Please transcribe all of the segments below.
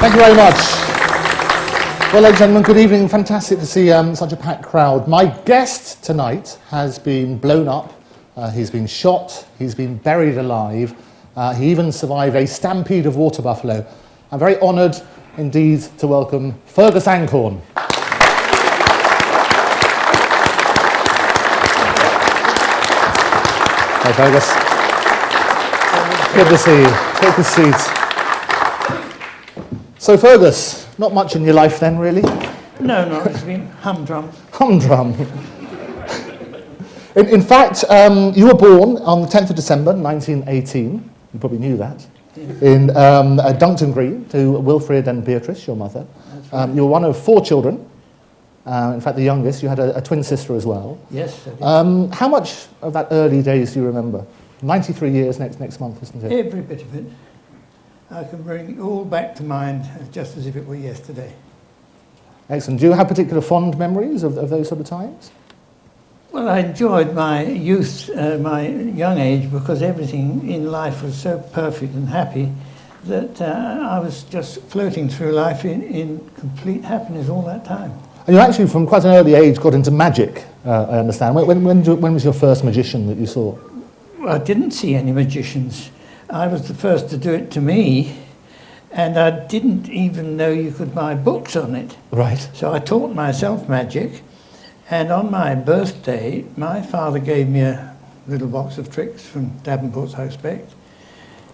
Thank you very much. Well, ladies and gentlemen, good evening. Fantastic to see such a packed crowd. My guest tonight has been blown up, he's been shot, he's been buried alive, he even survived a stampede of water buffalo. I'm very honoured indeed to welcome Fergus Anckorn. Hi, Fergus. Good to see you. Take a seat. So, Fergus, not much in your life then, really? No, not. It's been humdrum. Humdrum. In fact, you were born on the 10th of December, 1918. You probably knew that. In Duncton Green, to Wilfrid and Beatrice, your mother. Right. You were one of 4 children. In fact, the youngest. You had a twin sister as well. Yes, I did. How much of that early days do you remember? 93 years next month, isn't it? Every bit of it. I can bring it all back to mind just as if it were yesterday. Excellent. Do you have particular fond memories of those sort of times? Well, I enjoyed my youth, my young age, because everything in life was so perfect and happy that I was just floating through life in complete happiness all that time. And you actually, from quite an early age, got into magic, I understand. When was your first magician that you saw? Well, I didn't see any magicians. I was the first to do it to me, and I didn't even know you could buy books on it. Right. So I taught myself magic, and on my birthday, my father gave me a little box of tricks from Davenport's, I expect,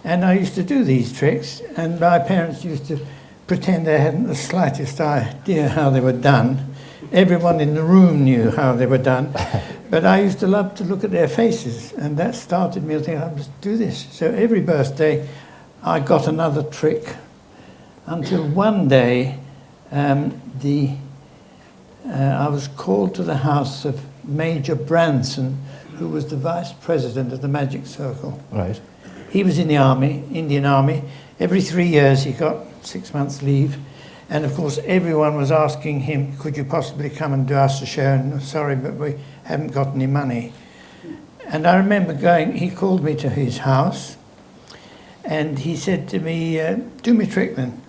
and I used to do these tricks, and my parents used to pretend they hadn't the slightest idea how they were done. Everyone in the room knew how they were done, but I used to love to look at their faces, and that started me to think, I must do this. So every birthday, I got another trick, until one day, I was called to the house of Major Branson, who was the vice president of the Magic Circle. Right. He was in the army, Indian Army. Every 3 years, he got 6 months leave. And of course, everyone was asking him, could you possibly come and do us a show? And sorry, but we haven't got any money. And I remember he called me to his house, and he said to me, do me a trick then.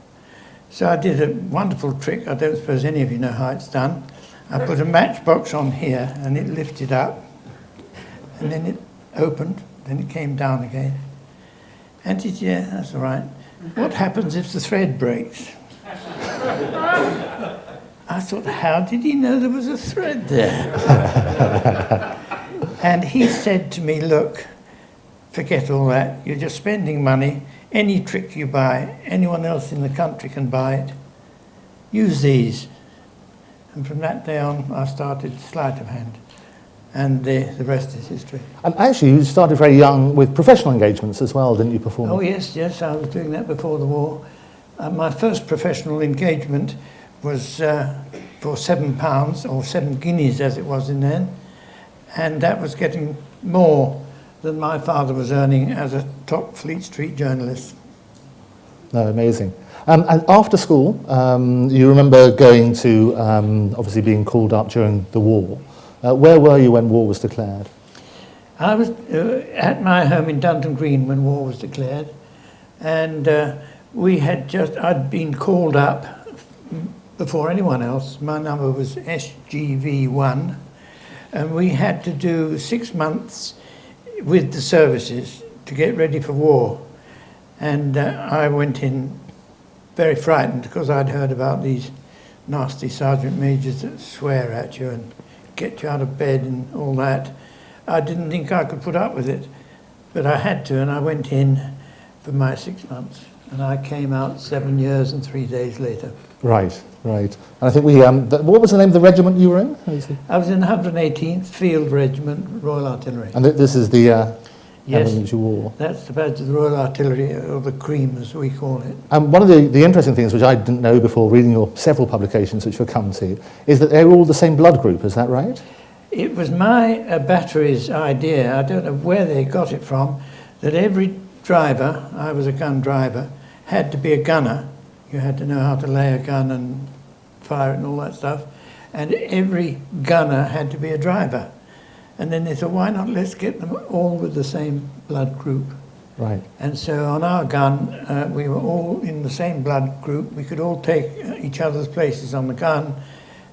So I did a wonderful trick. I don't suppose any of you know how it's done. I put a matchbox on here, and it lifted up, and then it opened, then it came down again. And he said, yeah, that's all right. What happens if the thread breaks? I thought, how did he know there was a thread there? And he said to me, look, forget all that. You're just spending money. Any trick you buy, anyone else in the country can buy it. Use these. And from that day on, I started sleight of hand. And the rest is history. And actually, you started very young with professional engagements as well, didn't you, perform? Oh, yes, I was doing that before the war. My first professional engagement was for £7, or 7 guineas as it was in then, and that was getting more than my father was earning as a top Fleet Street journalist. No, amazing. And after school, you remember going to, obviously being called up during the war. Where were you when war was declared? I was at my home in Duncton Green when war was declared, and I'd been called up before anyone else. My number was SGV1, and we had to do 6 months with the services to get ready for war. And I went in very frightened because I'd heard about these nasty sergeant majors that swear at you and get you out of bed and all that. I didn't think I could put up with it, but I had to, and I went in for my 6 months. And I came out 7 years and 3 days later. Right. And I think what was the name of the regiment you were in? I was in the 118th Field Regiment, Royal Artillery. And this is the yes, that you wore? That's the badge of the Royal Artillery, or the cream as we call it. And one of the interesting things, which I didn't know before reading your several publications, which we'll come to, is that they're all the same blood group, is that right? It was my battery's idea, I don't know where they got it from, that every driver, I was a gun driver, had to be a gunner. You had to know how to lay a gun and fire it and all that stuff. And every gunner had to be a driver. And then they thought, why not let's get them all with the same blood group? Right. And so on our gun, we were all in the same blood group. We could all take each other's places on the gun,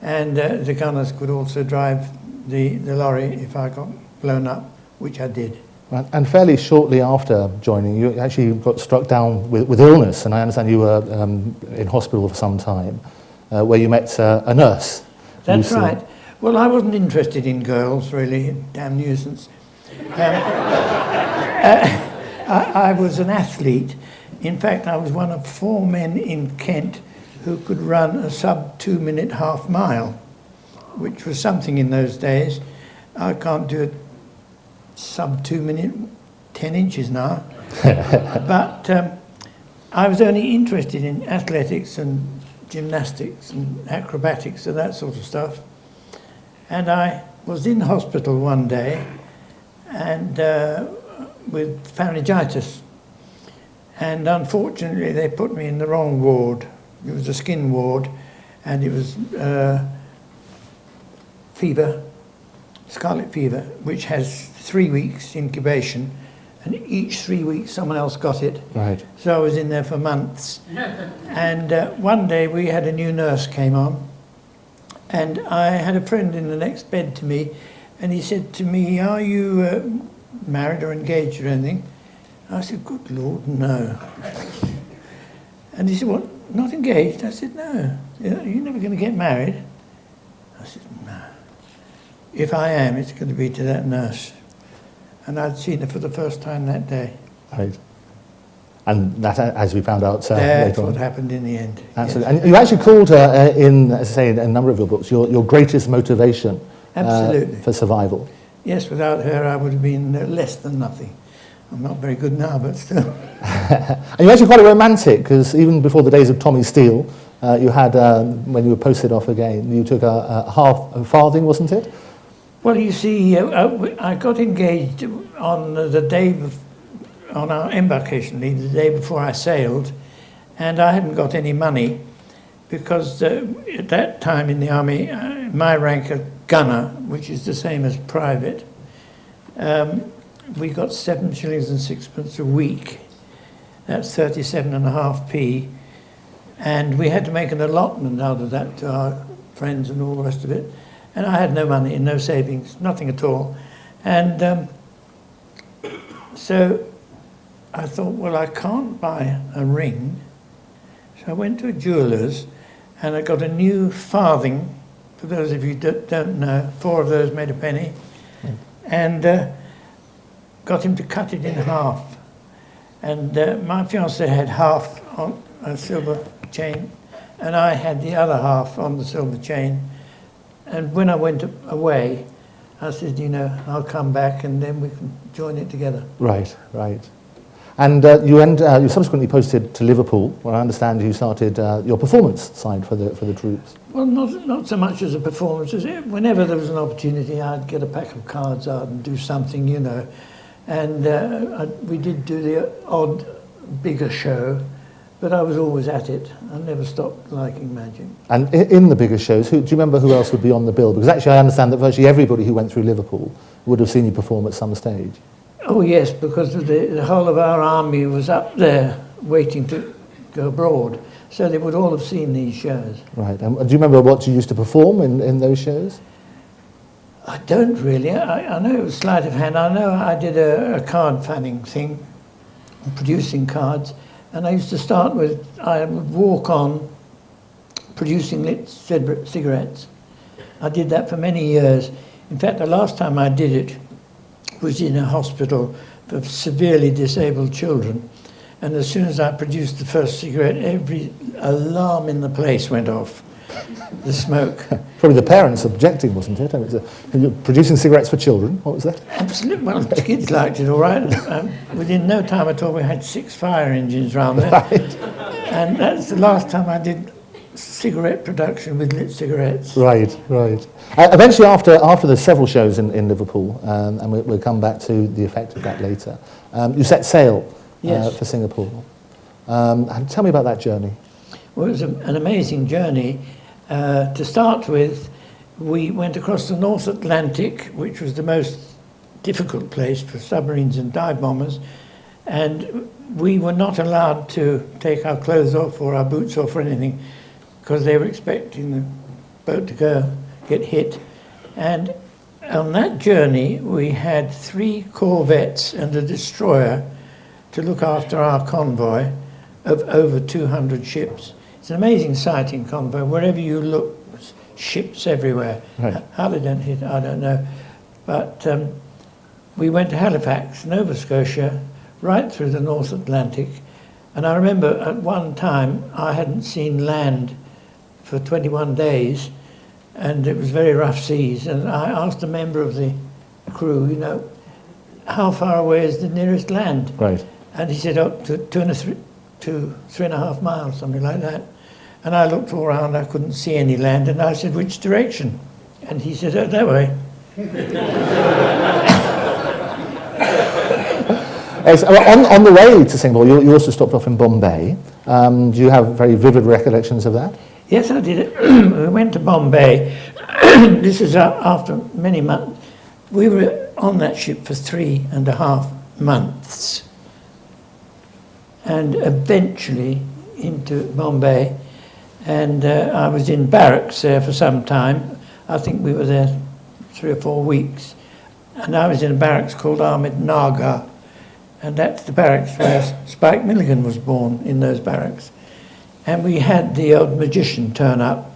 and the gunners could also drive the lorry if I got blown up, which I did. Right. And fairly shortly after joining, you actually got struck down with illness, and I understand you were in hospital for some time, where you met a nurse. That's Lucy. right. Well, I wasn't interested in girls, really. Damn nuisance. I was an athlete. In fact, I was one of 4 men in Kent who could run a sub 2-minute half mile, which was something in those days. I can't do it sub 2 minute, 10 inches now. But I was only interested in athletics and gymnastics and acrobatics and that sort of stuff. And I was in hospital one day and with pharyngitis. And unfortunately, they put me in the wrong ward. It was a skin ward, and it was fever, scarlet fever, which has 3 weeks incubation, and each 3 weeks someone else got it. Right. So I was in there for months. And one day we had a new nurse came on, and I had a friend in the next bed to me, and he said to me, "Are you married or engaged or anything?" I said, "Good Lord, no." And he said, "What, not engaged?" I said, "No. You're never going to get married?" I said, "No. If I am, it's going to be to that nurse." And I'd seen her for the first time that day. Right. And that, as we found out That's later on. what happened in the end. Absolutely. Yes. And you actually called her, in, as I say, in a number of your books, your greatest motivation for survival. Yes, without her I would have been less than nothing. I'm not very good now, but still. And you're actually quite a romantic, because even before the days of Tommy Steele, you had, when you were posted off again, you took a farthing, wasn't it? Well, you see, I got engaged on the day on our embarkation leave, the day before I sailed, and I hadn't got any money because at that time in the army, my rank of gunner, which is the same as private, we got 7 shillings and sixpence a week. That's 37.5p, and we had to make an allotment out of that to our friends and all the rest of it. And I had no money and no savings, nothing at all. And so I thought, well, I can't buy a ring. So I went to a jeweller's and I got a new farthing. For those of you who don't know, 4 of those made a penny. And got him to cut it in half. And my fiancée had half on a silver chain, and I had the other half on the silver chain. And when I went away, I said, I'll come back and then we can join it together. Right, right. And you subsequently posted to Liverpool, where I understand you started your performance side for the troops. Well, not so much as a performance. Whenever there was an opportunity, I'd get a pack of cards out and do something, And we did do the odd bigger show, but I was always at it. I never stopped liking magic. And in the bigger shows, do you remember who else would be on the bill? Because actually I understand that virtually everybody who went through Liverpool would have seen you perform at some stage. Oh yes, because the whole of our army was up there waiting to go abroad. So they would all have seen these shows. Right. And do you remember what you used to perform in those shows? I don't really. I know it was sleight of hand. I know I did a card fanning thing, producing cards. And I used to start with, I would walk on producing lit cigarettes. I did that for many years. In fact, the last time I did it was in a hospital for severely disabled children. And as soon as I produced the first cigarette, every alarm in the place went off. The smoke. Probably the parents objecting, wasn't it? I mean, you're producing cigarettes for children. What was that? Absolutely. Well, the kids liked it all right. Within no time at all, we had 6 fire engines around there. Right. And that's the last time I did cigarette production with lit cigarettes. Right, right. Eventually, after the several shows in Liverpool, and we'll come back to the effect of that later, you set sail for Singapore. Tell me about that journey. Well, it was an amazing journey. To start with, we went across the North Atlantic, which was the most difficult place for submarines and dive bombers, and we were not allowed to take our clothes off or our boots off or anything, because they were expecting the boat to get hit. And on that journey, we had 3 corvettes and a destroyer to look after our convoy of over 200 ships. It's an amazing sight in convoy. Wherever you look, ships everywhere. Right. How they don't hit, I don't know. But we went to Halifax, Nova Scotia, right through the North Atlantic. And I remember at one time I hadn't seen land for 21 days, and it was very rough seas. And I asked a member of the crew, you know, how far away is the nearest land? Right. And he said, up to 3.5 miles, something like that. And I looked all around, I couldn't see any land, and I said, which direction? And he said, oh, that way. On the way to Singapore, you also stopped off in Bombay. Do you have very vivid recollections of that? Yes, I did. We went to Bombay. This is after many months. We were on that ship for 3.5 months. And eventually into Bombay. And I was in barracks there for some time. I think we were there 3 or 4 weeks. And I was in a barracks called Ahmed Nagar. And that's the barracks where Spike Milligan was born, in those barracks. And we had the old magician turn up.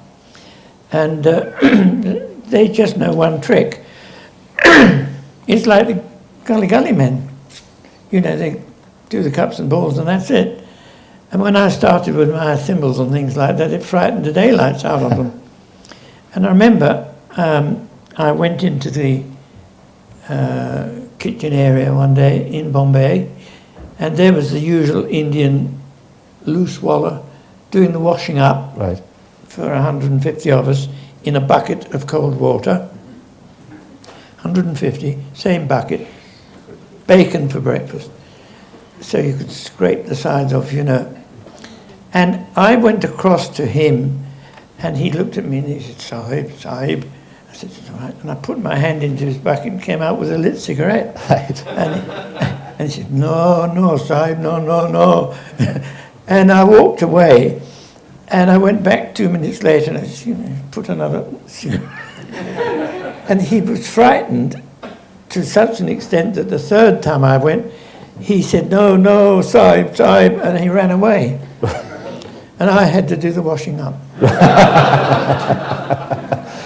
And they just know one trick. It's like the gully men. You know, they do the cups and balls and that's it. And when I started with my thimbles and things like that, it frightened the daylights out of them. And I remember I went into the kitchen area one day in Bombay, and there was the usual Indian loose waller doing the washing up, right, for 150 of us in a bucket of cold water. 150, same bucket, bacon for breakfast, so you could scrape the sides off, you know. And I went across to him, and he looked at me and he said, Sahib, Sahib. I said, it's all right. And I put my hand into his bucket and came out with a lit cigarette. Right. And he said, no, Sahib, no. And I walked away, and I went back 2 minutes later, and I just, put another cigarette. And he was frightened to such an extent that the 3rd time I went, he said, no, Sahib, and he ran away. And I had to do the washing up.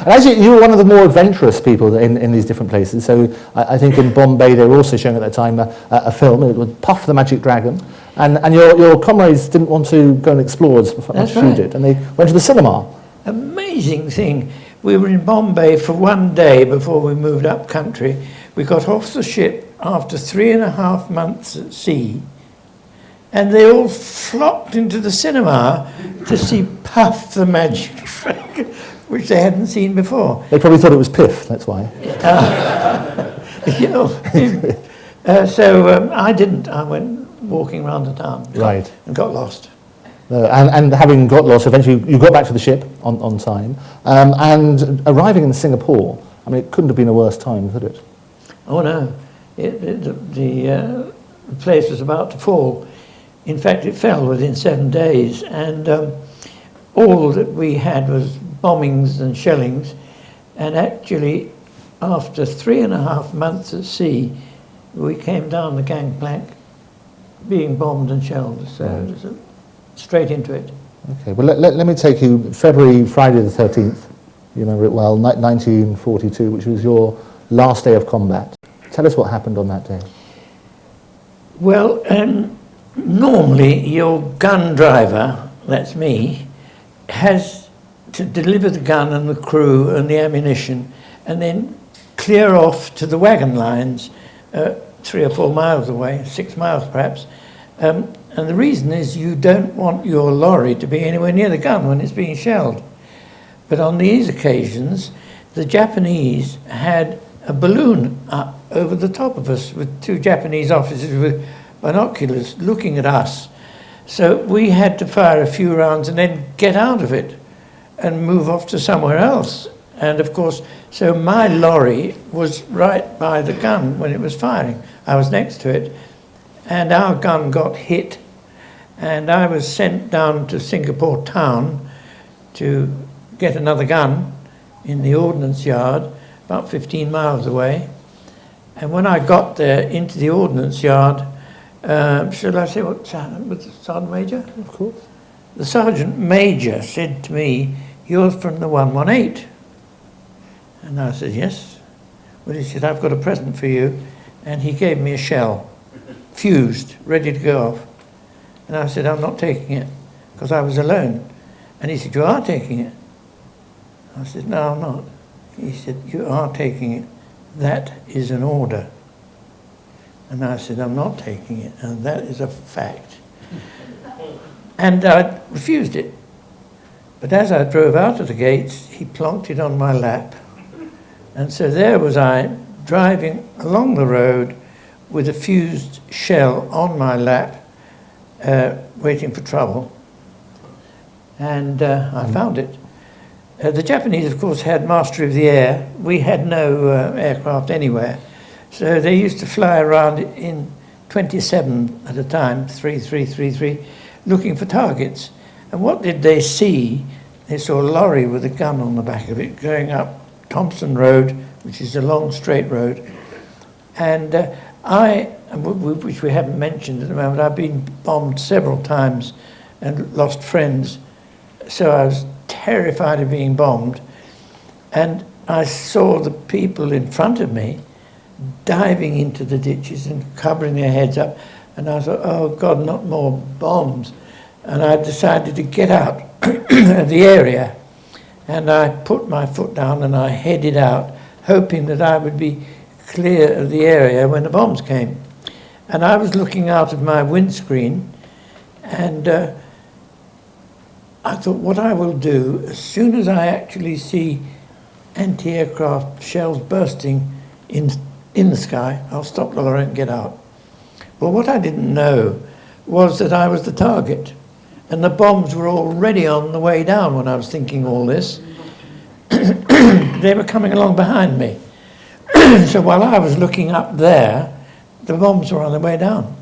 And actually, you were one of the more adventurous people in these different places. So I think in Bombay they were also showing at that time a film. It was Puff the Magic Dragon. And your comrades didn't want to go and explore as much as you did. And they went to the cinema. Amazing thing. We were in Bombay for 1 day before we moved up country. We got off the ship after 3.5 months at sea. And they all flocked into the cinema to see Puff the Magic Dragon, which they hadn't seen before. They probably thought it was Piff, that's why. So I didn't. I went walking around the town. Right. And got lost. And having got lost, eventually you got back to the ship on time. And arriving in Singapore, I mean, it couldn't have been a worse time, could it? Oh, no. The place was about to fall. In fact, it fell within 7 days, and all that we had was bombings and shellings. And actually, after 3.5 months at sea, we came down the gangplank being bombed and shelled, so it was straight into it. Okay, well, let me take you Friday the 13th, you remember it well, 1942, which was your last day of combat. Tell us what happened on that day. Well, normally your gun driver, that's me, has to deliver the gun and the crew and the ammunition and then clear off to the wagon lines 3 or 4 miles away, 6 miles perhaps. And the reason is you don't want your lorry to be anywhere near the gun when it's being shelled. But on these occasions, the Japanese had a balloon up over the top of us with 2 Japanese officers with binoculars looking at us. So we had to fire a few rounds and then get out of it and move off to somewhere else. And of course, so my lorry was right by the gun when it was firing. I was next to it. and our gun got hit, and I was sent down to Singapore town to get another gun in the ordnance yard, about 15 miles away. And when I got there into the ordnance yard, should I say what was the Sergeant Major? Of course. The Sergeant Major said to me, "You're from the 118." And I said, "Yes." Well, he said, "I've got a present for you." And he gave me a shell, fused, ready to go off. And I said, "I'm not taking it," because I was alone. And he said, "You are taking it?" I said, "No, I'm not." He said, "You are taking it. That is an order." And I said, "I'm not taking it, and that is a fact." And I refused it. But as I drove out of the gates, he plonked it on my lap. And so there was I, driving along the road with a fused shell on my lap, waiting for trouble. And I found it. The Japanese, of course, had mastery of the air. We had no aircraft anywhere. So they used to fly around in 27 at a time, 3333, looking for targets. And what did they see? They saw a lorry with a gun on the back of it going up Thompson Road, which is a long straight road. And which we haven't mentioned at the moment, I've been bombed several times and lost friends. So I was terrified of being bombed. And I saw the people in front of me diving into the ditches and covering their heads up. And I thought, oh God, not more bombs. And I decided to get out of the area. And I put my foot down and I headed out, hoping that I would be clear of the area when the bombs came. And I was looking out of my windscreen, and I thought, what I will do, as soon as I actually see anti-aircraft shells bursting in the sky, I'll stop the lorry and get out. Well, what I didn't know was that I was the target, and the bombs were already on the way down when I was thinking all this. They were coming along behind me. So while I was looking up there, the bombs were on the way down.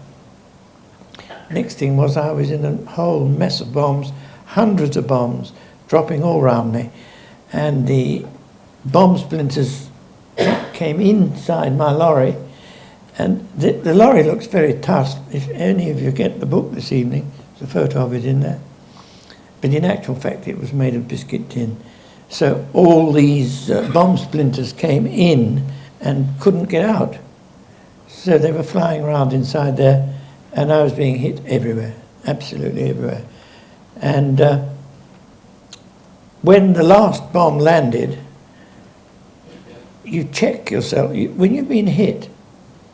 Next thing was I was in a whole mess of bombs, hundreds of bombs dropping all around me. And the bomb splinters came inside my lorry. And the lorry looks very tough. If any of you get the book this evening, there's a photo of it in there. But in actual fact, it was made of biscuit tin. So all these bomb splinters came in and couldn't get out. So they were flying around inside there, and I was being hit everywhere, absolutely everywhere. And when the last bomb landed, you check yourself. When you've been hit,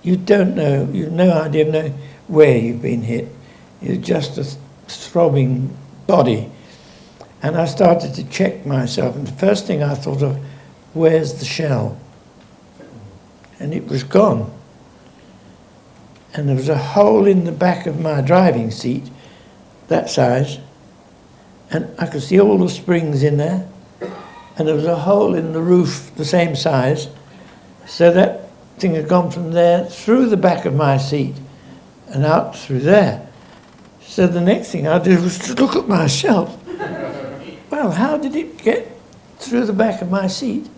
you don't know, you've no idea of knowing where you've been hit. You're just a throbbing body. And I started to check myself, and the first thing I thought of, where's the shell? And it was gone. And there was a hole in the back of my driving seat, that size, and I could see all the springs in there, and there was a hole in the roof the same size, so that thing had gone from there through the back of my seat and out through there. So the next thing I did was to look at myself. Well, how did it get through the back of my seat?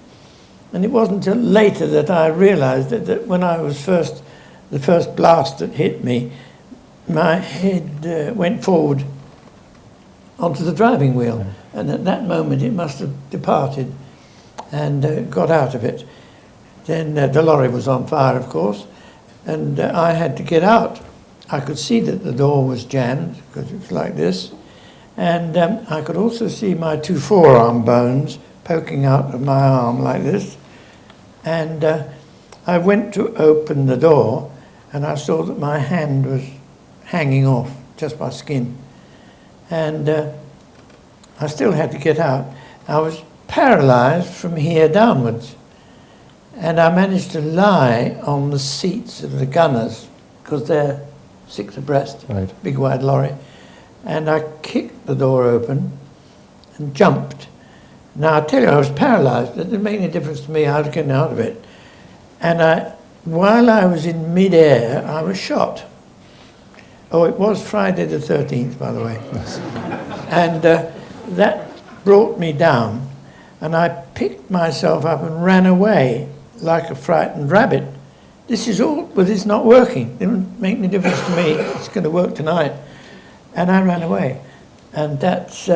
And it wasn't until later that I realized that when I was the first blast that hit me, my head went forward onto the driving wheel. And at that moment it must have departed and got out of it. Then the lorry was on fire, of course, and I had to get out. I could see that the door was jammed because it was like this. And I could also see my two forearm bones poking out of my arm like this. And I went to open the door, and I saw that my hand was hanging off, just by skin. And I still had to get out. I was paralyzed from here downwards. And I managed to lie on the seats of the gunners, because they're 6 abreast, right. Big wide lorry. And I kicked the door open and jumped. Now, I tell you, I was paralyzed. It didn't make any difference to me how to get out of it. And while I was in mid-air, I was shot. Oh, it was Friday the 13th, by the way. And that brought me down, and I picked myself up and ran away like a frightened rabbit. This is all, but it's not working. It didn't make any difference to me. It's going to work tonight. And I ran away. And that's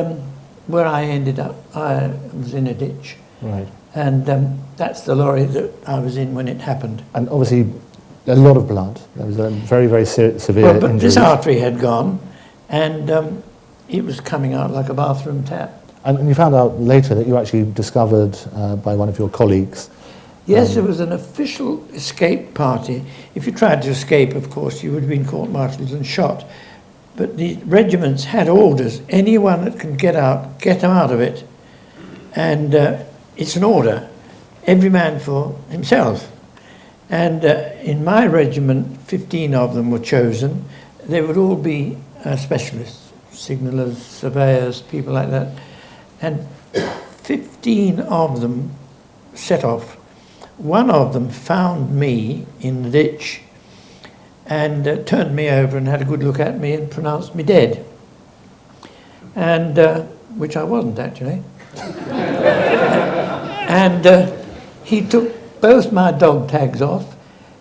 where I ended up. I was in a ditch. Right. And that's the lorry that I was in when it happened. And obviously, a lot of blood. There was a very, very severe Well, but injury. this artery had gone, and it was coming out like a bathroom tap. And you found out later that you actually discovered by one of your colleagues. Yes, there was an official escape party. If you tried to escape, of course, you would have been court-martialed and shot. But the regiments had orders. Anyone that can get out, get them out of it. And it's an order. Every man for himself. And in my regiment, 15 of them were chosen. They would all be specialists, signallers, surveyors, people like that. And 15 of them set off. One of them found me in the ditch and turned me over and had a good look at me and pronounced me dead. And which I wasn't, actually. And he took both my dog tags off,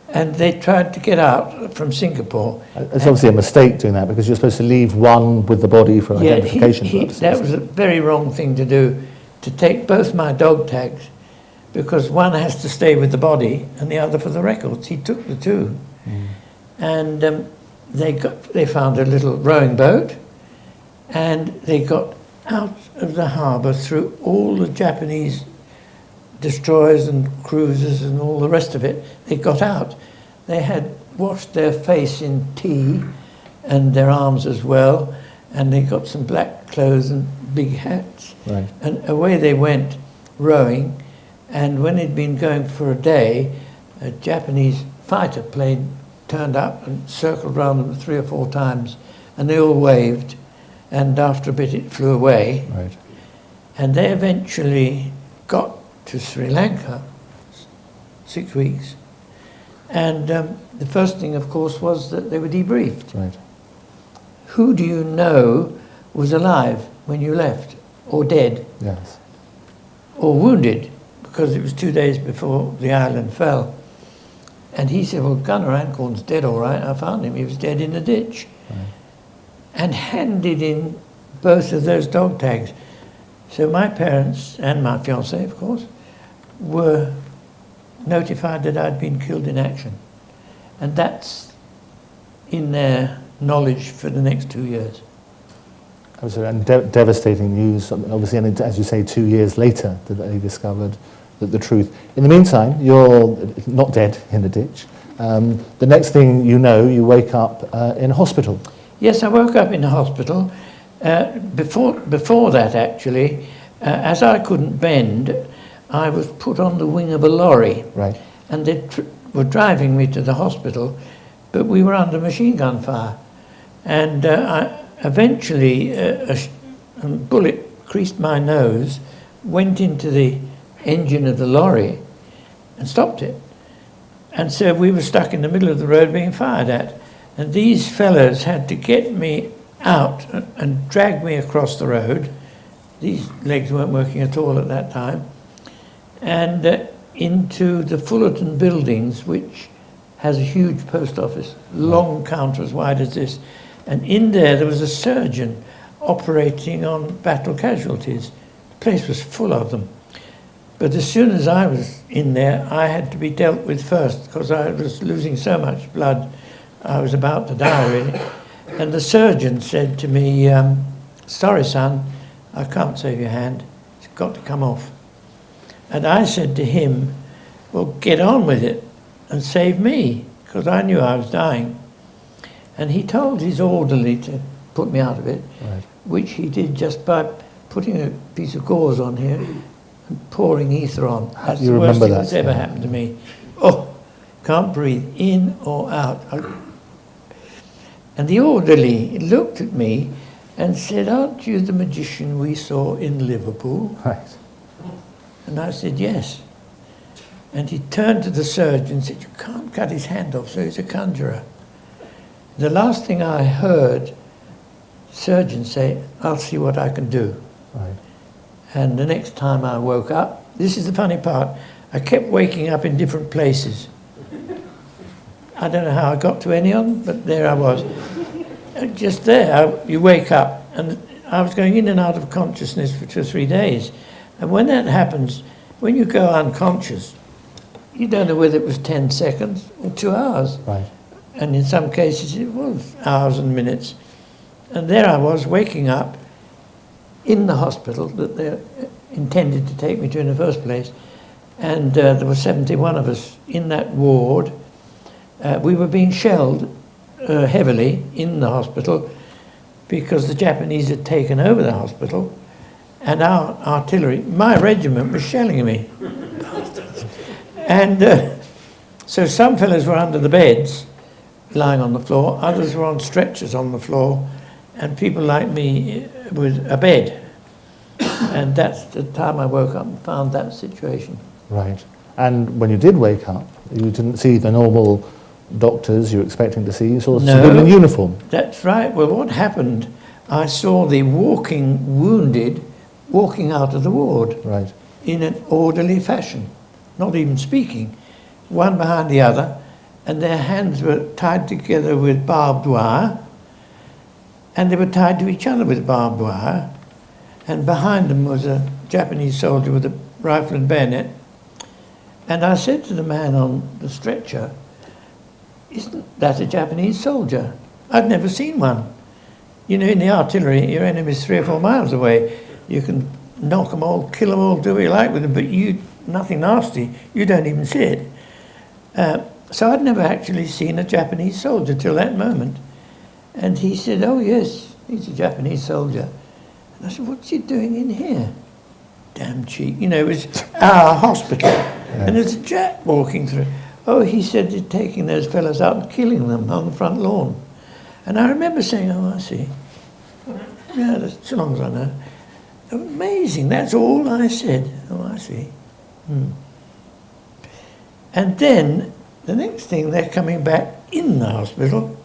and they tried to get out from Singapore. It's obviously a mistake doing that, because you're supposed to leave one with the body for identification purposes. That was a very wrong thing to do, to take both my dog tags, because one has to stay with the body and the other for the records. He took the two. And they found a little rowing boat, and they got out of the harbour through all the Japanese destroyers and cruisers and all the rest of it. They got out. They had washed their face in tea and their arms as well, and they got some black clothes and big hats. Right. And away they went rowing, and when they'd been going for a day, a Japanese fighter plane turned up and circled around them 3 or 4 times, and they all waved, and after a bit it flew away. Right. And they eventually got to Sri Lanka, 6 weeks. And the first thing, of course, was that they were debriefed. Right. Who do you know was alive when you left, or dead, Yes. or wounded? Because it was 2 days before the island fell. And he said, well, Gunner Anckorn's dead, all right. I found him. He was dead in the ditch. Right. And handed in both of those dog tags. So my parents, and my fiancée, of course, were notified that I'd been killed in action. And that's in their knowledge for the next 2 years. And devastating news, obviously, and as you say, 2 years later that they discovered the truth. In the meantime, you're not dead in the ditch. The next thing you know, you wake up in hospital. Yes, I woke up in the hospital. Before that, actually, as I couldn't bend, I was put on the wing of a lorry. Right. And they were driving me to the hospital, but we were under machine gun fire. And eventually, a bullet creased my nose, went into the engine of the lorry and stopped it. And so we were stuck in the middle of the road being fired at. And these fellows had to get me out and drag me across the road. These legs weren't working at all at that time. And into the Fullerton buildings, which has a huge post office, long counter as wide as this. And in there was a surgeon operating on battle casualties. The place was full of them. But as soon as I was in there, I had to be dealt with first, because I was losing so much blood. I was about to die, really. And the surgeon said to me, sorry, son, I can't save your hand. It's got to come off. And I said to him, well, get on with it and save me, because I knew I was dying. And he told his orderly to put me out of it, Right. which he did just by putting a piece of gauze on here and pouring ether on. That's You the worst remember thing that, that's ever yeah. happened to me. Oh, can't breathe, in or out. And the orderly looked at me and said, aren't you the magician we saw in Liverpool? Right. And I said, yes. And he turned to the surgeon and said, you can't cut his hand off, so he's a conjurer. The last thing I heard surgeons say, "I'll see what I can do." Right. And the next time I woke up, this is the funny part, I kept waking up in different places. I don't know how I got to any of them, but there I was. Just there, you wake up, and I was going in and out of consciousness for 2 or 3 days. And when that happens, when you go unconscious, you don't know whether it was 10 seconds or 2 hours. Right. And in some cases it was hours and minutes. And there I was, waking up in the hospital that they intended to take me to in the first place. And there were 71 of us in that ward. We were being shelled heavily in the hospital because the Japanese had taken over the hospital, and our artillery, my regiment, was shelling me. And so some fellows were under the beds, lying on the floor, others were on stretchers on the floor, and people like me with a bed. And that's the time I woke up and found that situation. Right. And when you did wake up, you didn't see the normal doctors you were expecting to see, you saw someone in uniform. That's right. Well, what happened, I saw the walking wounded walking out of the ward. Right. In an orderly fashion, not even speaking, one behind the other, and their hands were tied together with barbed wire, and they were tied to each other with barbed wire, and behind them was a Japanese soldier with a rifle and bayonet. And I said to the man on the stretcher, "Isn't that a Japanese soldier? I'd never seen one." You know, in the artillery, your enemy's 3 or 4 miles away. You can knock them all, kill them all, do what you like with them, but nothing nasty, you don't even see it. So I'd never actually seen a Japanese soldier till that moment. And he said, "Oh yes, he's a Japanese soldier." And I said, "What's he doing in here?" Damn cheek. You know, it was our hospital. Yeah. And there's a Jap walking through. "Oh," he said, "they're taking those fellas out and killing them on the front lawn." And I remember saying, "Oh, I see. Yeah, that's so long as I know." Amazing, that's all I said. "Oh, I see." And then, the next thing, they're coming back in the hospital,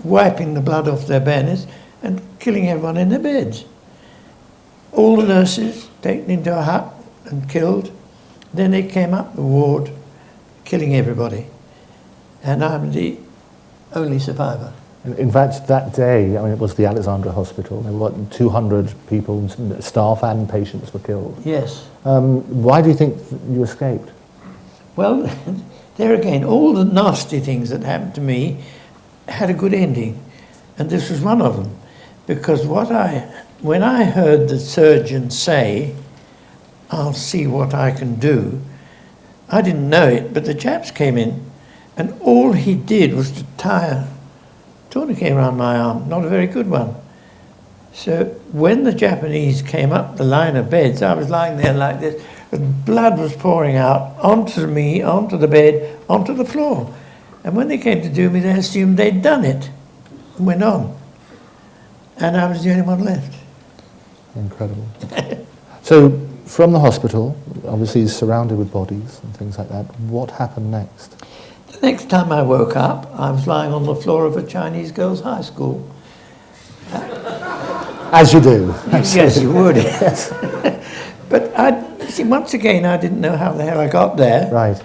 wiping the blood off their bayonets and killing everyone in their beds. All the nurses taken into a hut and killed. Then they came up the ward, killing everybody. And I'm the only survivor. In fact, that day, I mean, it was the Alexandra Hospital. There were 200 people, staff and patients were killed. Yes. Why do you think you escaped? Well, there again, all the nasty things that happened to me had a good ending. And this was one of them. Because when I heard the surgeon say, "I'll see what I can do," I didn't know it, but the Japs came in, and all he did was to tie a tourniquet around my arm, not a very good one. So when the Japanese came up the line of beds, I was lying there like this, and blood was pouring out onto me, onto the bed, onto the floor. And when they came to do me, they assumed they'd done it, and went on. And I was the only one left. Incredible. So, from the hospital, obviously surrounded with bodies and things like that, what happened next? The next time I woke up, I was lying on the floor of a Chinese girls' high school. As you do. Yes, you would. Yes. But see, once again, I didn't know how the hell I got there. Right.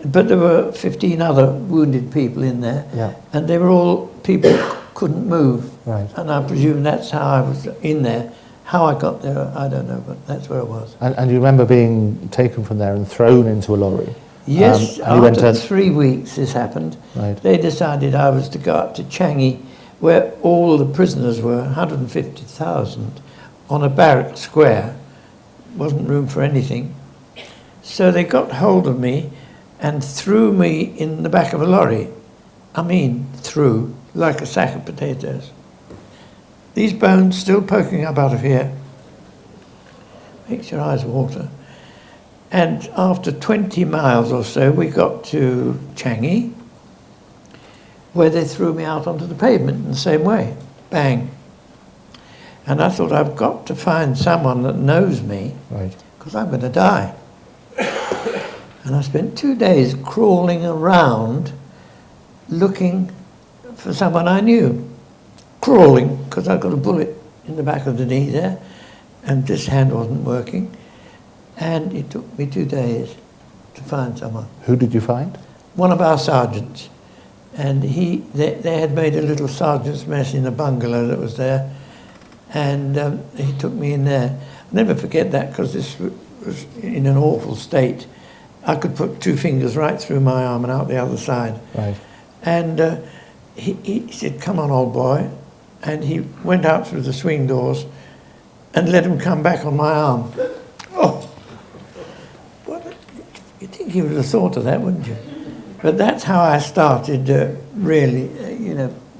But there were 15 other wounded people in there. Yeah. And they were all people who couldn't move. Right. And I presume that's how I was in there. How I got there, I don't know, but that's where I was. And you remember being taken from there and thrown into a lorry? Yes, and after 3 weeks this happened. Right. They decided I was to go up to Changi, where all the prisoners were, 150,000, on a barrack square. Wasn't room for anything. So they got hold of me and threw me in the back of a lorry. I mean, threw, like a sack of potatoes. These bones still poking up out of here. Makes your eyes water. And after 20 miles or so, we got to Changi, where they threw me out onto the pavement in the same way. Bang. And I thought, I've got to find someone that knows me, Right. because I'm going to die. And I spent 2 days crawling around, looking for someone I knew, crawling, because I got a bullet in the back of the knee there, and this hand wasn't working. And it took me 2 days to find someone. Who did you find? One of our sergeants. And they had made a little sergeant's mess in a bungalow that was there. And he took me in there. I'll never forget that, because this was in an awful state. I could put 2 fingers right through my arm and out the other side. Right. And he said, "Come on, old boy." And he went out through the swing doors and let him come back on my arm. Oh, you'd think he would have thought of that, wouldn't you? But that's how I started really,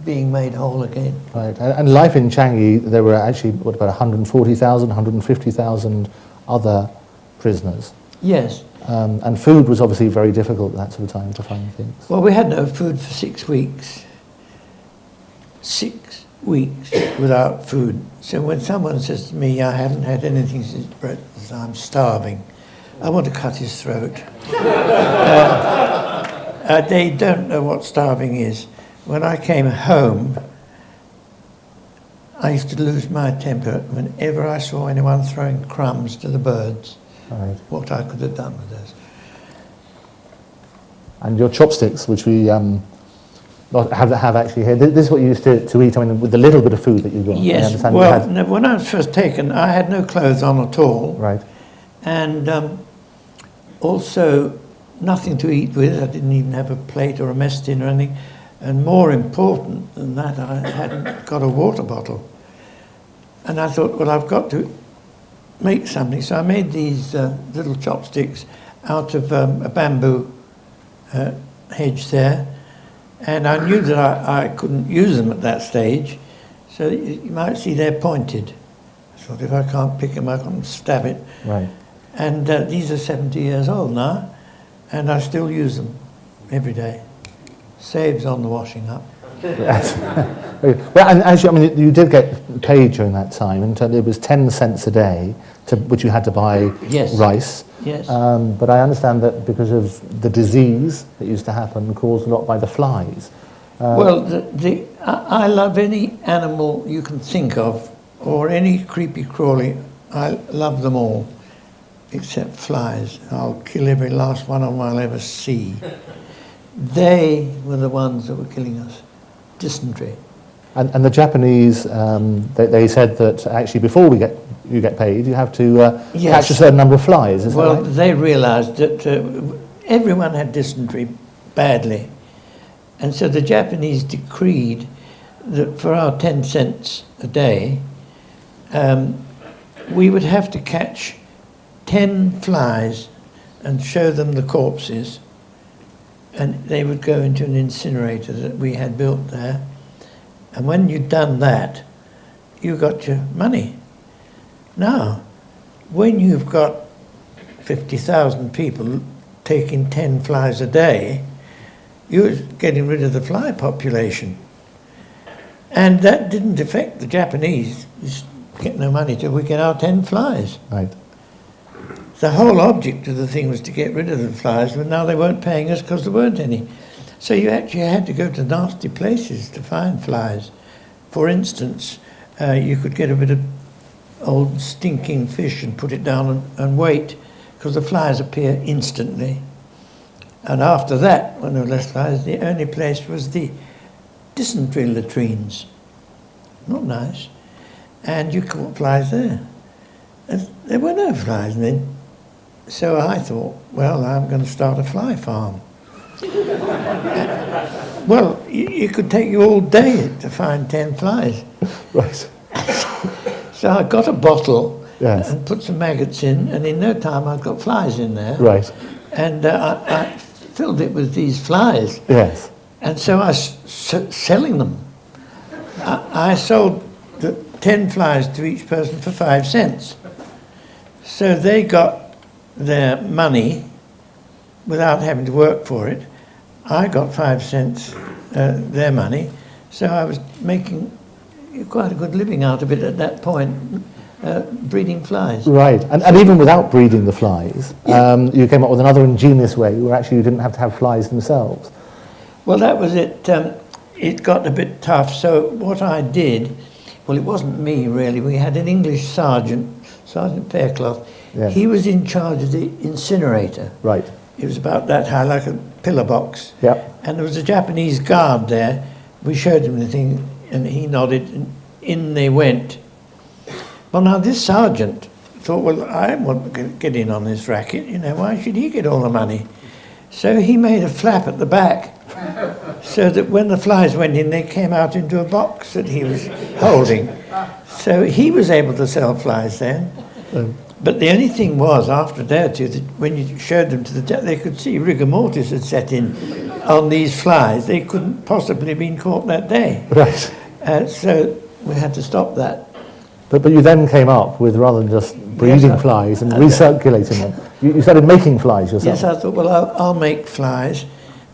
being made whole again. Right. And life in Changi, there were actually, what, about 140,000, 150,000 other prisoners. Yes. And food was obviously very difficult at that sort of time to find things. Well, we had no food for 6 weeks. 6 weeks without food. So when someone says to me, "I haven't had anything since breakfast, I'm starving," I want to cut his throat. They don't know what starving is. When I came home, I used to lose my temper whenever I saw anyone throwing crumbs to the birds. Right. What I could have done with those. And your chopsticks, which we have actually here, this is what you used to eat, I mean, with the little bit of food that you got. Yes, well, no, when I was first taken, I had no clothes on at all. Right. And also nothing to eat with. I didn't even have a plate or a mess tin or anything. And more important than that, I hadn't got a water bottle. And I thought, well, I've got to make something. So I made these little chopsticks out of a bamboo hedge there. And I knew that I couldn't use them at that stage. So you might see they're pointed. I thought, if I can't pick them, I can stab it. Right. And these are 70 years old now, and I still use them every day. Saves on the washing up. Yes. Well, and as you did get paid during that time, and it was 10 cents a day, which you had to buy Yes. rice. Yes. But I understand that because of the disease that used to happen, caused a lot by the flies. Well, I love any animal you can think of, or any creepy crawly. I love them all, except flies. I'll kill every last one of them I'll ever see. They were the ones that were killing us. Dysentery. And the Japanese, they said that actually before you get paid, you have to catch a certain number of flies. Is that right? They realised that everyone had dysentery badly. And so the Japanese decreed that for our 10 cents a day, we would have to catch 10 flies and show them the corpses, and they would go into an incinerator that we had built there. And when you'd done that, you got your money. Now, when you've got 50,000 people taking 10 flies a day, you're getting rid of the fly population. And that didn't affect the Japanese. You get no money till we get our 10 flies. Right. The whole object of the thing was to get rid of the flies, but now they weren't paying us because there weren't any. So you actually had to go to nasty places to find flies. For instance, you could get a bit of old stinking fish and put it down and wait, because the flies appear instantly. And after that, when there were less flies, the only place was the dysentery latrines. Not nice. And you caught flies there. And there were no flies then. So I thought, well, I'm going to start a fly farm. Well, it could take you all day to find 10 flies. Right. So I got a bottle Yes. and put some maggots in, and in no time I'd got flies in there. Right. And I filled it with these flies. Yes. And so I was selling them. I sold the 10 flies to each person for 5 cents. So they got their money without having to work for it. I got 5 cents their money. So I was making quite a good living out of it at that point, breeding flies. Right. And even without breeding the flies, you came up with another ingenious way where actually you didn't have to have flies themselves. Well, that was it. it got a bit tough. So what I did, well, it wasn't me really. We had an English sergeant, Sergeant Faircloth. Yes. He was in charge of the incinerator. Right. It was about that high, like a pillar box. Yep. And there was a Japanese guard there. We showed him the thing, and he nodded, and in they went. Well, now this sergeant thought, well, I want to get in on this racket, you know, why should he get all the money? So he made a flap at the back, so that when the flies went in, they came out into a box that he was holding. So he was able to sell flies then. But the only thing was, after a day or two, that when you showed them to they could see rigor mortis had set in on these flies. They couldn't possibly have been caught that day. Right. So we had to stop that. But you then came up with, rather than just breeding flies and recirculating them, you started making flies yourself. Yes, I thought, well, I'll make flies.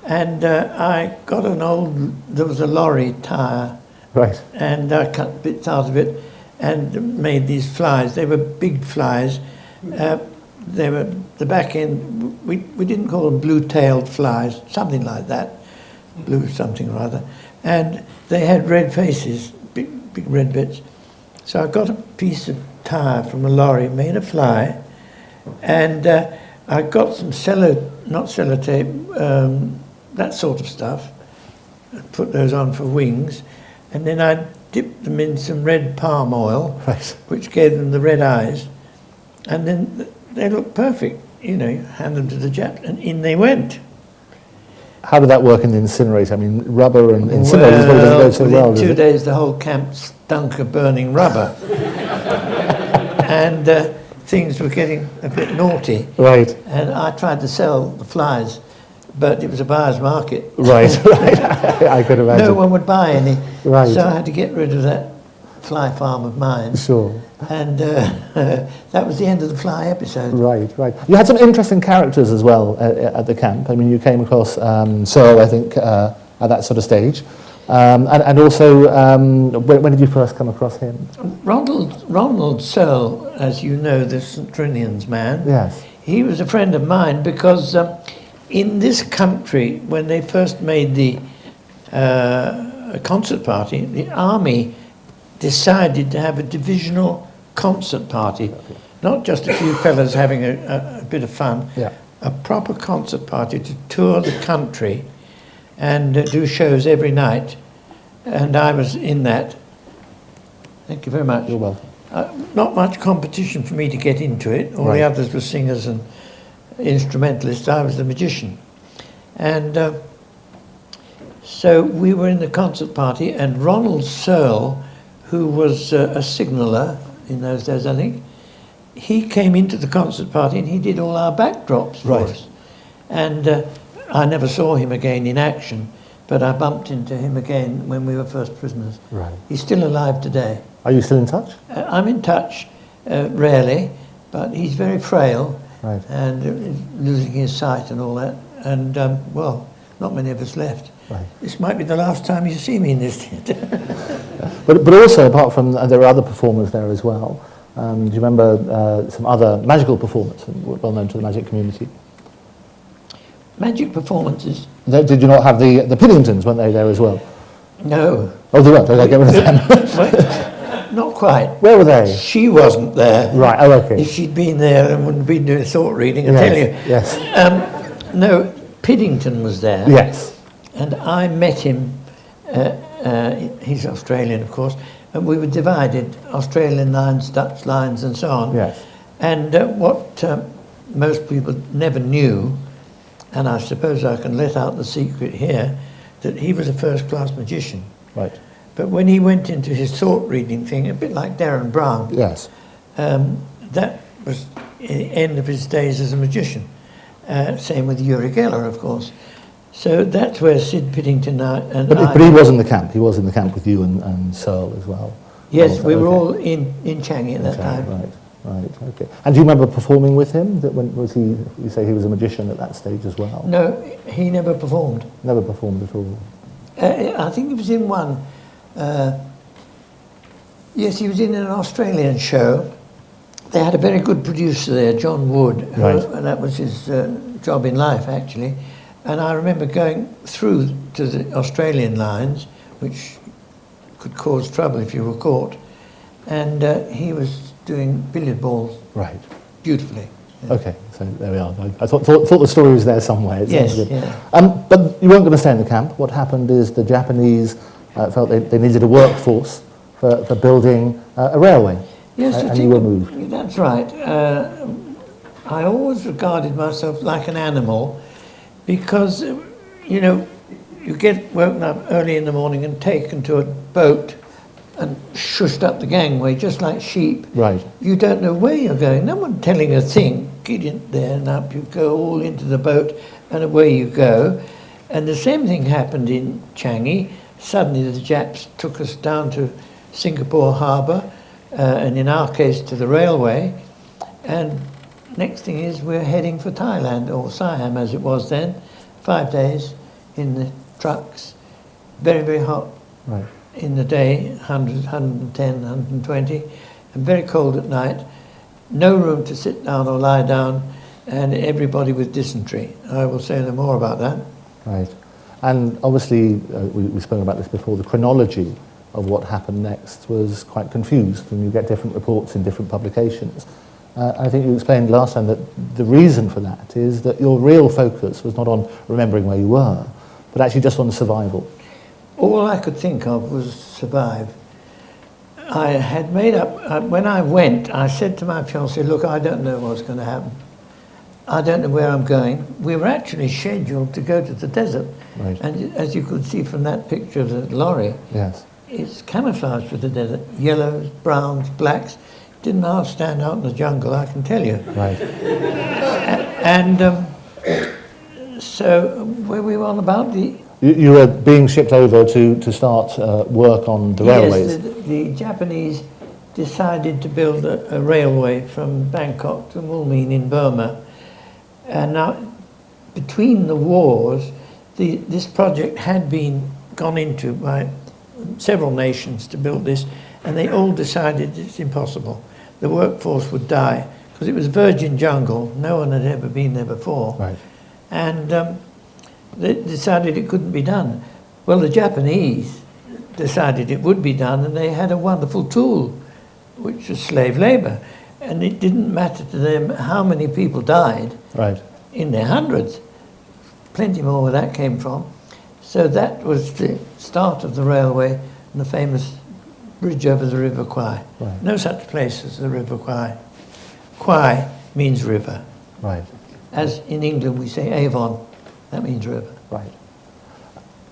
And I got there was a lorry tyre. Right. And I cut bits out of it and made these flies. They were big flies. They were, the back end, we didn't call them blue-tailed flies, something like that. Blue something or other. And they had red faces, big red bits. So I got a piece of tyre from a lorry, made a fly, and I got some not sellotape, that sort of stuff, and put those on for wings, and then I dipped them in some red palm oil, Right. which gave them the red eyes, and then they looked perfect. You know, you hand them to the Japs, and in they went. How did that work in the incinerator? I mean, rubber and incinerators doesn't go so well, does within 2 it? days the whole camp stunk of burning rubber. And things were getting a bit naughty. Right. And I tried to sell the flies, but it was a buyer's market. Right, right. I could imagine. No one would buy any. Right. So I had to get rid of that fly farm of mine. Sure. And that was the end of the fly episode. Right, right. You had some interesting characters as well at the camp. I mean, you came across Searle, I think, at that sort of stage. And also, when did you first come across him? Ronald Searle, as you know, the St. Trinian's man, Yes. he was a friend of mine because in this country, when they first made the concert party, the army decided to have a divisional concert party, not just a few fellas having a bit of fun, Yeah. a proper concert party to tour the country and do shows every night. And I was in that. Thank you very much. You're welcome. Not much competition for me to get into it. All Right. the others were singers and instrumentalists. I was the magician. And so we were in the concert party, and Ronald Searle, who was a signaller in those days, I think, he came into the concert party and he did all our backdrops for Right. us. And I never saw him again in action, but I bumped into him again when we were first prisoners. Right. He's still alive today. Are you still in touch? I'm in touch, rarely, but he's very frail Right. and losing his sight and all that. And, well, not many of us left. Right. This might be the last time you see me in this theatre. But also, apart from, there were other performers there as well. Do you remember some other magical performers well known to the magic community? Magic performances? Did you not have the Piddingtons, weren't they there as well? No. Oh, they weren't. Okay, get rid of them. Well, not quite. Where were they? She wasn't there. Right, oh, okay. If she'd been there and wouldn't have been doing thought reading, I Yes, tell you. yes. No, Piddington was there. Yes. And I met him, he's Australian, of course, and we were divided, Australian lines, Dutch lines, and so on. Yes. And what most people never knew, and I suppose I can let out the secret here, that he was a first-class magician. Right. But when he went into his thought-reading thing, a bit like Darren Brown, Yes. that was the end of his days as a magician. Same with Uri Geller, of course. So that's where Sid Piddington and I... But he was in the camp. He was in the camp with you and Searle as well. Yes, Also, we were okay. all in Changi at that time. Right, right, okay. And do you remember performing with him? Was he? You say he was a magician at that stage as well? No, he never performed. Never performed at all. I think he was in one. Yes, he was in an Australian show. They had a very good producer there, John Wood, who, Right. and that was his job in life, actually. And I remember going through to the Australian lines which could cause trouble if you were caught. And he was doing billiard balls Right. beautifully. Okay, so there we are. I thought the story was there somewhere. It Yes, sounds good. yeah. But you weren't going to stay in the camp. What happened is the Japanese felt they needed a workforce for building a railway. Yes, and you were moved. That's right. I always regarded myself like an animal because, you know, you get woken up early in the morning and taken to a boat and shushed up the gangway just like sheep. Right. You don't know where you're going. No one telling a thing. Get in there and up you go, all into the boat, and away you go. And the same thing happened in Changi. Suddenly the Japs took us down to Singapore Harbour, and in our case to the railway. And next thing is we're heading for Thailand, or Siam as it was then. 5 days in the trucks, very, very hot. Right. In the day, 100, 110, 120, and very cold at night. No room to sit down or lie down, and everybody with dysentery. I will say no more about that. Right. And obviously, we spoke about this before, the chronology of what happened next was quite confused, and you get different reports in different publications. I think you explained last time that the reason for that is that your real focus was not on remembering where you were, but actually just on survival. All I could think of was survive. I had made up, when I went, I said to my fiancée, look, I don't know what's going to happen. I don't know where I'm going. We were actually scheduled to go to the desert. Right. And as you could see from that picture of the lorry, Yes. it's camouflaged with the desert. Yellows, browns, blacks. Didn't half stand out in the jungle, I can tell you. Right. And so where we were on about the... You were being shipped over to start work on the railways. Yes, the Japanese decided to build a railway from Bangkok to Mulmeen in Burma. And now, between the wars, this project had been gone into by several nations to build this, and they all decided it's impossible. The workforce would die, because it was virgin jungle. No one had ever been there before. Right. And they decided it couldn't be done. Well, the Japanese decided it would be done, and they had a wonderful tool, which was slave labour. And it didn't matter to them how many people died, Right. in their hundreds. Plenty more where that came from. So that was the start of the railway and the famous bridge over the River Kwai. Right. No such place as the River Kwai. Kwai means river. Right. As in England we say Avon, that means river. Right.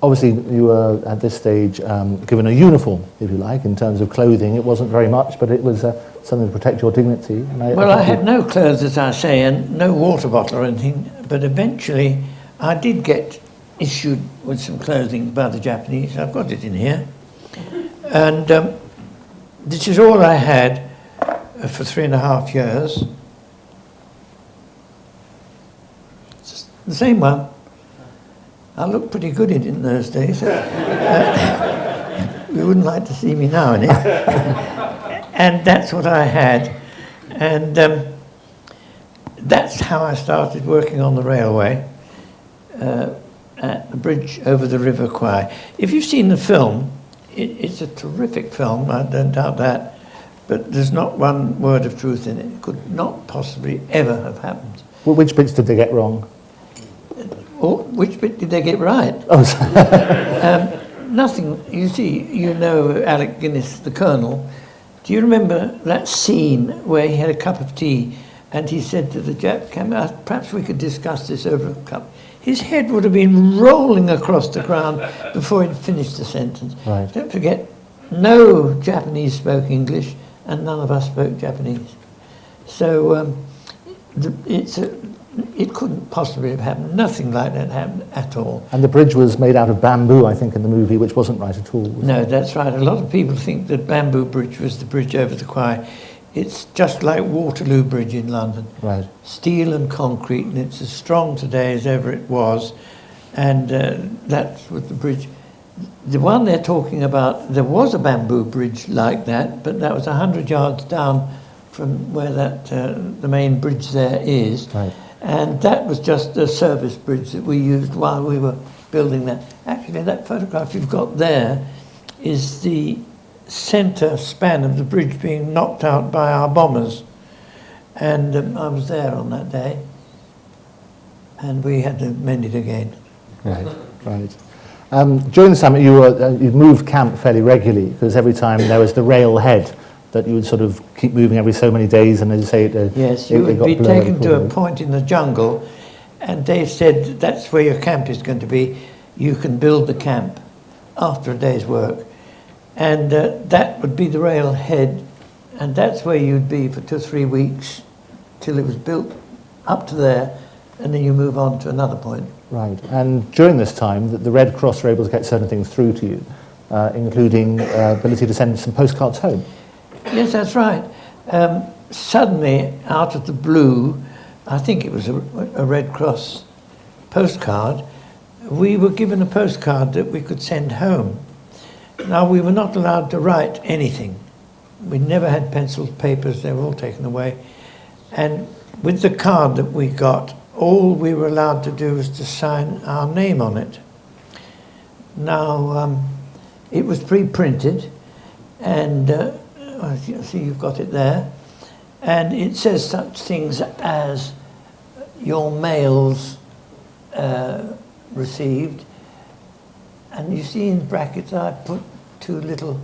Obviously, you were at this stage given a uniform, if you like, in terms of clothing. It wasn't very much, but it was something to protect your dignity. And I had no clothes, as I say, and no water bottle or anything, but eventually I did get issued with some clothing by the Japanese. I've got it in here. And this is all I had for 3.5 years. It's the same one. I looked pretty good in it in those days. You wouldn't like to see me now in it. And that's what I had. And that's how I started working on the railway at the bridge over the River Kwai. If you've seen the film, it's a terrific film, I don't doubt that, but there's not one word of truth in it. It could not possibly ever have happened. Well, which bits did they get wrong? Or which bit did they get right? Oh, sorry. Nothing. You see, you know Alec Guinness, the Colonel. Do you remember that scene where he had a cup of tea and he said to the Jap, perhaps we could discuss this over a cup. His head would have been rolling across the ground before he'd finished the sentence. Right. Don't forget, no Japanese spoke English and none of us spoke Japanese. So it couldn't possibly have happened. Nothing like that happened at all. And the bridge was made out of bamboo, I think, in the movie, which wasn't right at all. No, that's right. A lot of people think that Bamboo Bridge was the bridge over the Kwai. It's just like Waterloo Bridge in London. Right. Steel and concrete, and it's as strong today as ever it was. And that's what the bridge... The one they're talking about, there was a bamboo bridge like that, but that was 100 yards down from where that the main bridge there is. Right. And that was just a service bridge that we used while we were building that. Actually, that photograph you've got there is the centre span of the bridge being knocked out by our bombers. And I was there on that day, and we had to mend it again. Right, right. During the summer, you'd moved camp fairly regularly, because every time there was the railhead that you would sort of keep moving every so many days, and as you say, yes, you would be taken to a point in the jungle, and they said that's where your camp is going to be. You can build the camp after a day's work, and that would be the railhead, and that's where you'd be for 2 or 3 weeks till it was built up to there, and then you move on to another point. Right, and during this time, the Red Cross were able to get certain things through to you, including ability to send some postcards home. Yes, that's right. Suddenly, out of the blue, I think it was a Red Cross postcard, we were given a postcard that we could send home. Now, we were not allowed to write anything. We never had pencils, papers, they were all taken away. And with the card that we got, all we were allowed to do was to sign our name on it. Now, it was pre-printed, and I see you've got it there, and it says such things as your mails received, and you see in brackets I put 2 little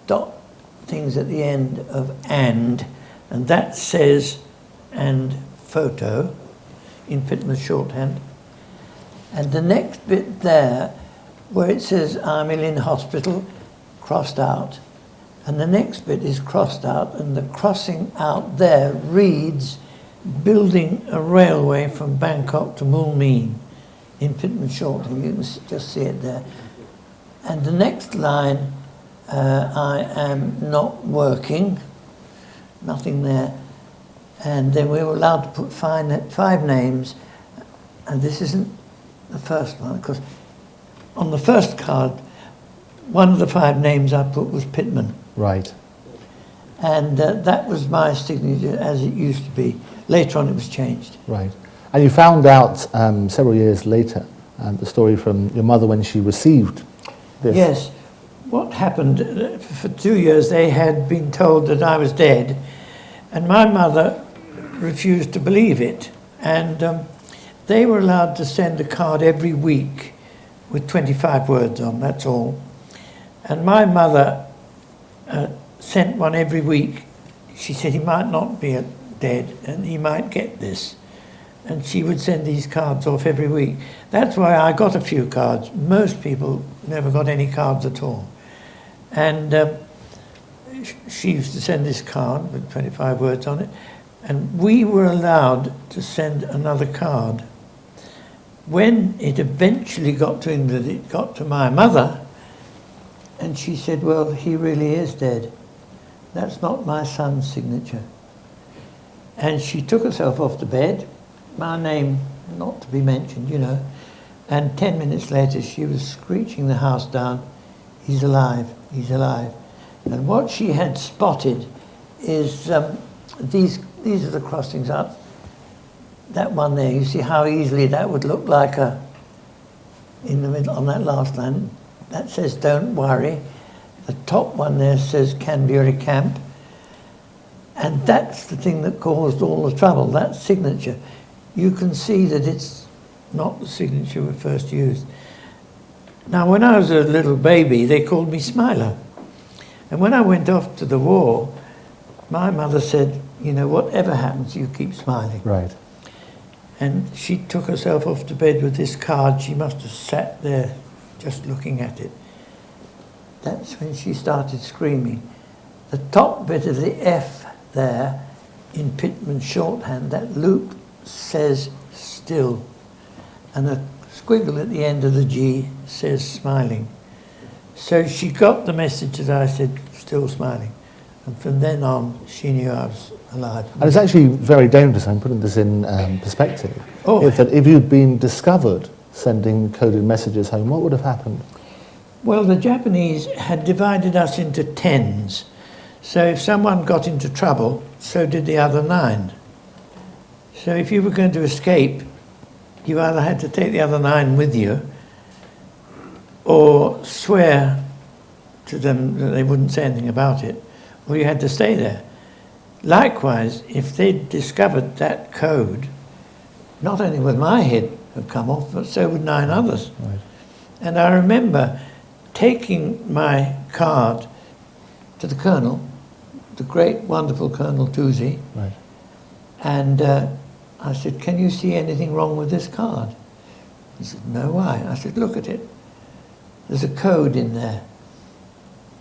dot things at the end of and that says and photo in Pitman's shorthand. And the next bit there, where it says I'm in hospital, crossed out, and the next bit is crossed out, and the crossing out there reads building a railway from Bangkok to Moulmein in Pitman's shorthand. You can just see it there. And the next line, I am not working, nothing there. And then we were allowed to put 5 names, and this isn't the first one, because on the first card, one of the 5 names I put was Pitman. Right. And that was my signature as it used to be. Later on it was changed. Right. And you found out several years later the story from your mother when she received this. Yes. What happened, for 2 years they had been told that I was dead, and my mother refused to believe it. And they were allowed to send a card every week with 25 words on, that's all. And my mother sent one every week. She said he might not be dead and he might get this. And she would send these cards off every week. That's why I got a few cards. Most people never got any cards at all. And she used to send this card with 25 words on it. And we were allowed to send another card. When it eventually got to England, it got to my mother, and she said, well, he really is dead. That's not my son's signature. And she took herself off to bed, my name not to be mentioned, you know, and 10 minutes later she was screeching the house down, he's alive, he's alive. And what she had spotted is these are the crossings up. That one there, you see how easily that would look like in the middle on that last line. That says don't worry. The top one there says Canberra Camp. And that's the thing that caused all the trouble, that signature. You can see that it's not the signature we first used. Now, when I was a little baby, they called me Smiler. And when I went off to the war, my mother said, you know, whatever happens, you keep smiling. Right. And she took herself off to bed with this card. She must have sat there just looking at it. That's when she started screaming. The top bit of the F there in Pitman's shorthand, that loop says still. And a squiggle at the end of the G says smiling. So she got the message that I said, still smiling. And from then on, she knew I was alive. And it's actually very dangerous, I'm putting this in perspective. Oh. If you'd been discovered sending coded messages home, what would have happened? Well, the Japanese had divided us into 10s. So if someone got into trouble, so did the other 9. So if you were going to escape, you either had to take the other 9 with you or swear to them that they wouldn't say anything about it, or you had to stay there. Likewise, if they'd discovered that code, not only would my head have come off, but so would 9 others. Right. And I remember taking my card to the Colonel, the great, wonderful Colonel Toosey, Right. and I said, "Can you see anything wrong with this card?" He said, "No, why?" I said, "Look at it. There's a code in there."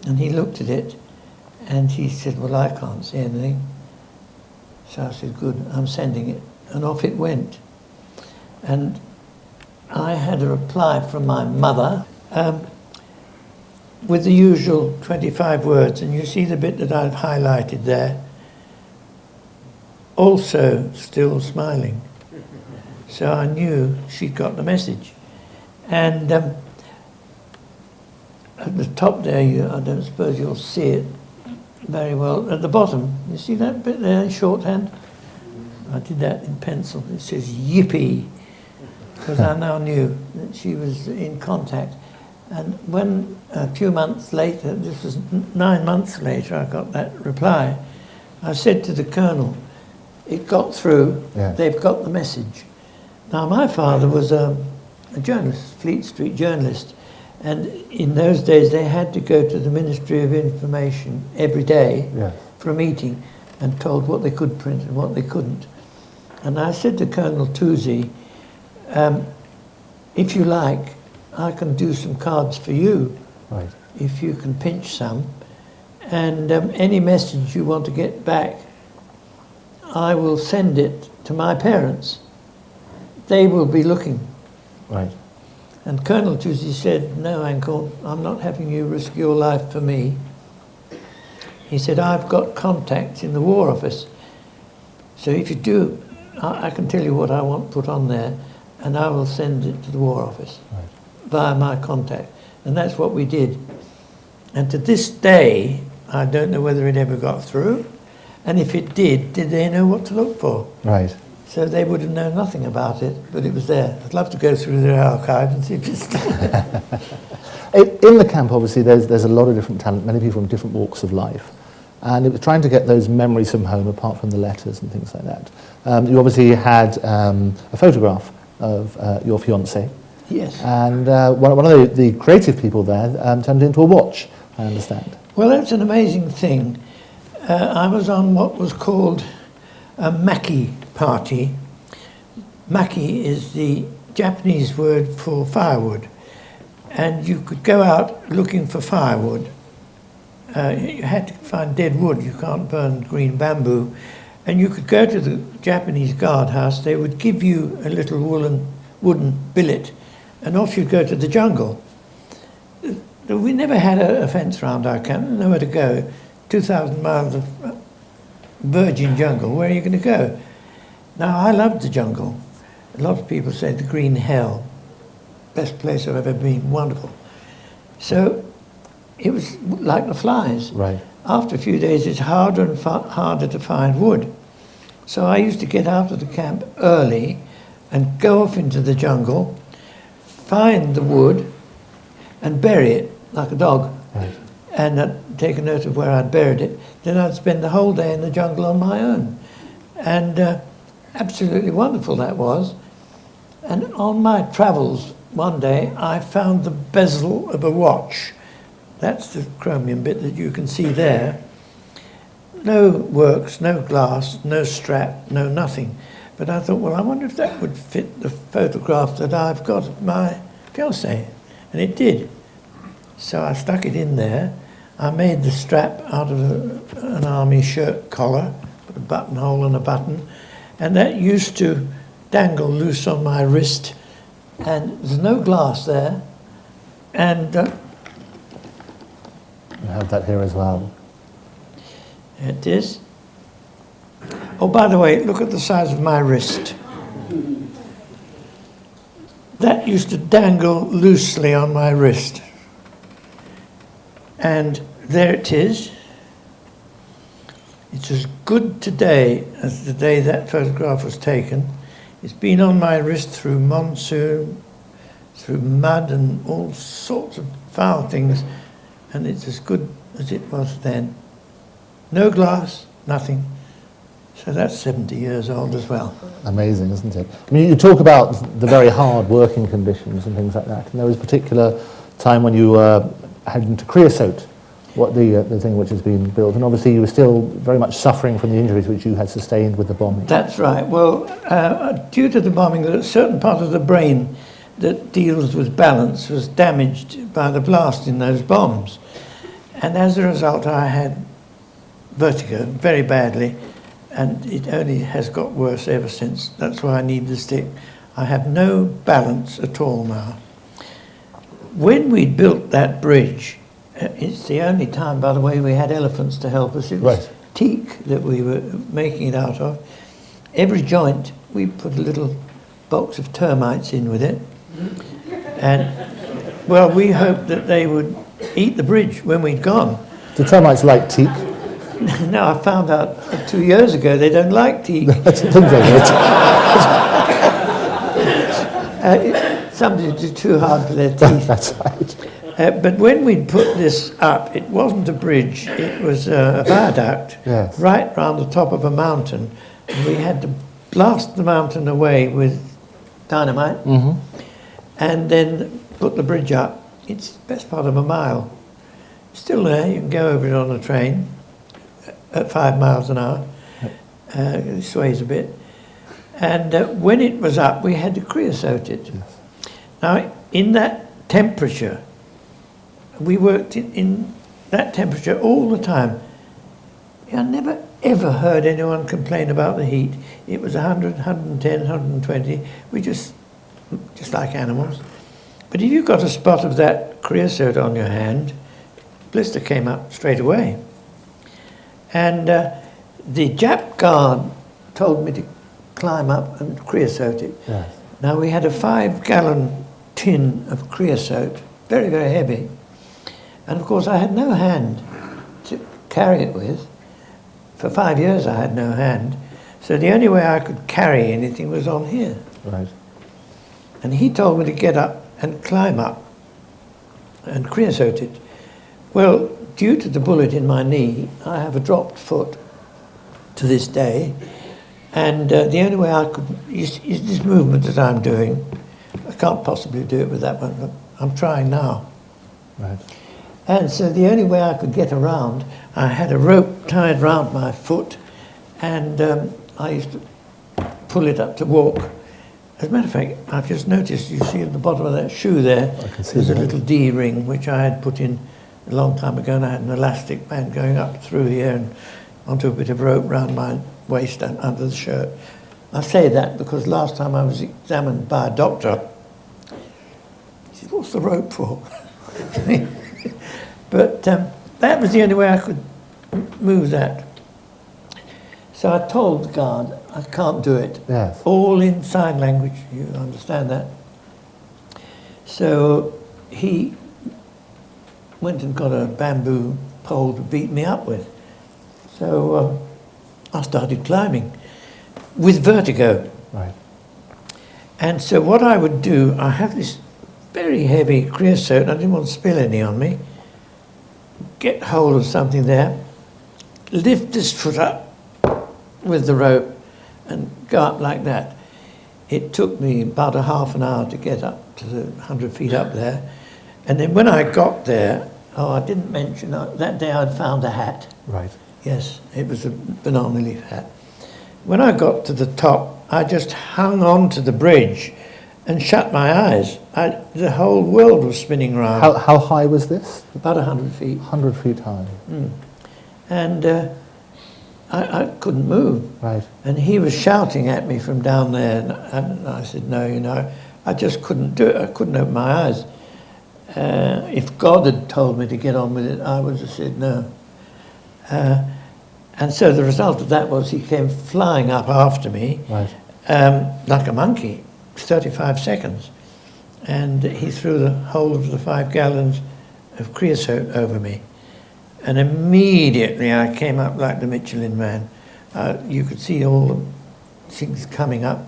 And he looked at it, and he said, "Well, I can't see anything." So I said, "Good, I'm sending it." And off it went. And I had a reply from my mother with the usual 25 words, and you see the bit that I've highlighted there. Also still smiling. So I knew she'd got the message. And at the top there, I don't suppose you'll see it very well. At the bottom, you see that bit there in shorthand? I did that in pencil. It says yippee, because I now knew that she was in contact. And when a few months later, this was 9 months later, I got that reply, I said to the Colonel, "It got through, Yeah. They've got the message." Now, my father was a journalist, Fleet Street journalist, and in those days they had to go to the Ministry of Information every day Yes. for a meeting and told what they could print and what they couldn't. And I said to Colonel Toosey, "If you like, I can do some cards for you, Right. if you can pinch some, and any message you want to get back, I will send it to my parents. They will be looking." Right. And Colonel Toosey said, "No, Anckorn, I'm not having you risk your life for me." He said, "I've got contacts in the War Office. So if you do, I can tell you what I want put on there, and I will send it to the War Office via my contact." And that's what we did. And to this day, I don't know whether it ever got through. And if it did they know what to look for? Right. So they would have known nothing about it, but it was there. I'd love to go through their archive and see if it's still there. In the camp, obviously, there's a lot of different talent, many people from different walks of life. And it was trying to get those memories from home, apart from the letters and things like that. You obviously had a photograph of your fiancée. Yes. And one of the creative people there turned it into a watch, I understand. Well, that's an amazing thing. I was on what was called a maki party. Maki is the Japanese word for firewood. And you could go out looking for firewood. You had to find dead wood. You can't burn green bamboo. And you could go to the Japanese guardhouse. They would give you a little wooden billet, and off you'd go to the jungle. We never had a fence round our camp, nowhere to go. 2,000 miles of virgin jungle, where are you going to go? Now, I loved the jungle. A lot of people say the green hell, best place I've ever been, wonderful. So it was like the flies. Right. After a few days, it's harder and harder to find wood. So I used to get out of the camp early and go off into the jungle, find the wood, and bury it like a dog. Right. And I'd take a note of where I'd buried it. Then I'd spend the whole day in the jungle on my own. And absolutely wonderful that was. And on my travels one day, I found the bezel of a watch. That's the chromium bit that you can see there. No works, no glass, no strap, no nothing. But I thought, well, I wonder if that would fit the photograph that I've got of my fiancée. And it did. So I stuck it in there. I made the strap out of an army shirt collar, put a buttonhole and a button, and that used to dangle loose on my wrist. And there's no glass there. And We have that here as well. it is. Oh, by the way, look at the size of my wrist. That used to dangle loosely on my wrist. And there it is. It's as good today as the day that photograph was taken. It's been on my wrist through monsoon, through mud and all sorts of foul things and it's as good as it was then. No glass, nothing. So that's 70 years old as well. Amazing, isn't it? I mean, you talk about the very hard working conditions and things like that, and there was a particular time when you had to creosote the thing which has been built, and obviously you were still very much suffering from the injuries which you had sustained with the bombing. That's right. Well, due to the bombing, a certain part of the brain that deals with balance was damaged by the blast in those bombs. And as a result, I had vertigo very badly, and it only has got worse ever since. That's why I need the stick. I have no balance at all now. When we built that bridge, it's the only time, by the way, we had elephants to help us. It was teak that we were making it out of. Every joint, we put a little box of termites in with it. And, well, we hoped that they would eat the bridge when we'd gone. The termites like teak? No, I found out 2 years ago they don't like teak. Somebody did too hard for their teeth. That's right. But when we'd put this up, it wasn't a bridge, it was a viaduct right round the top of a mountain. And we had to blast the mountain away with dynamite and then put the bridge up. It's the best part of a mile. Still there, you can go over it on a train at 5 miles an hour. It sways a bit. And when it was up, we had to creosote it. Yes. Now, in that temperature, we worked in that temperature all the time. I never ever heard anyone complain about the heat. It was 100, 110, 120. We just like animals. But if you got a spot of that creosote on your hand, blister came up straight away. And the Jap guard told me to climb up and creosote it. Yes. Now we had a 5-gallon tin of creosote, very, very heavy. And of course I had no hand to carry it with. For 5 years I had no hand. So the only way I could carry anything was on here. Right. And he told me to get up and climb up and creosote it. Well, due to the bullet in my knee, I have a dropped foot to this day. And the only way I could is this movement that I'm doing. I can't possibly do it with that one, but I'm trying now. Right. And so the only way I could get around, I had a rope tied round my foot, and I used to pull it up to walk. As a matter of fact, I've just noticed, you see at the bottom of that shoe there, there's a little D ring which I had put in a long time ago, and I had an elastic band going up through here and onto a bit of rope round my waist and under the shirt. I say that because last time I was examined by a doctor, he said, "What's the rope for?" But that was the only way I could move that. So I told the guard, I can't do it. Yes. All in sign language, you understand that. So he went and got a bamboo pole to beat me up with. So I started climbing with vertigo. Right. And so what I would do, I have this very heavy creosote, I didn't want to spill any on me, get hold of something there, lift this foot up with the rope and go up like that. It took me about a half an hour to get up to the 100 feet up there. And then when I got there, I didn't mention, that day I'd found a hat. Right. Yes, it was a banana leaf hat. When I got to the top, I just hung on to the bridge and shut my eyes. The whole world was spinning round. How high was this? About 100 feet. 100 feet high. Mm. And I couldn't move. Right. And he was shouting at me from down there, and I said, no, I just couldn't do it. I couldn't open my eyes. If God had told me to get on with it, I would have said no. And so the result of that was he came flying up after me, right. Like a monkey, 35 seconds. And he threw the whole of the 5 gallons of creosote over me. And immediately I came up like the Michelin Man. You could see all the things coming up.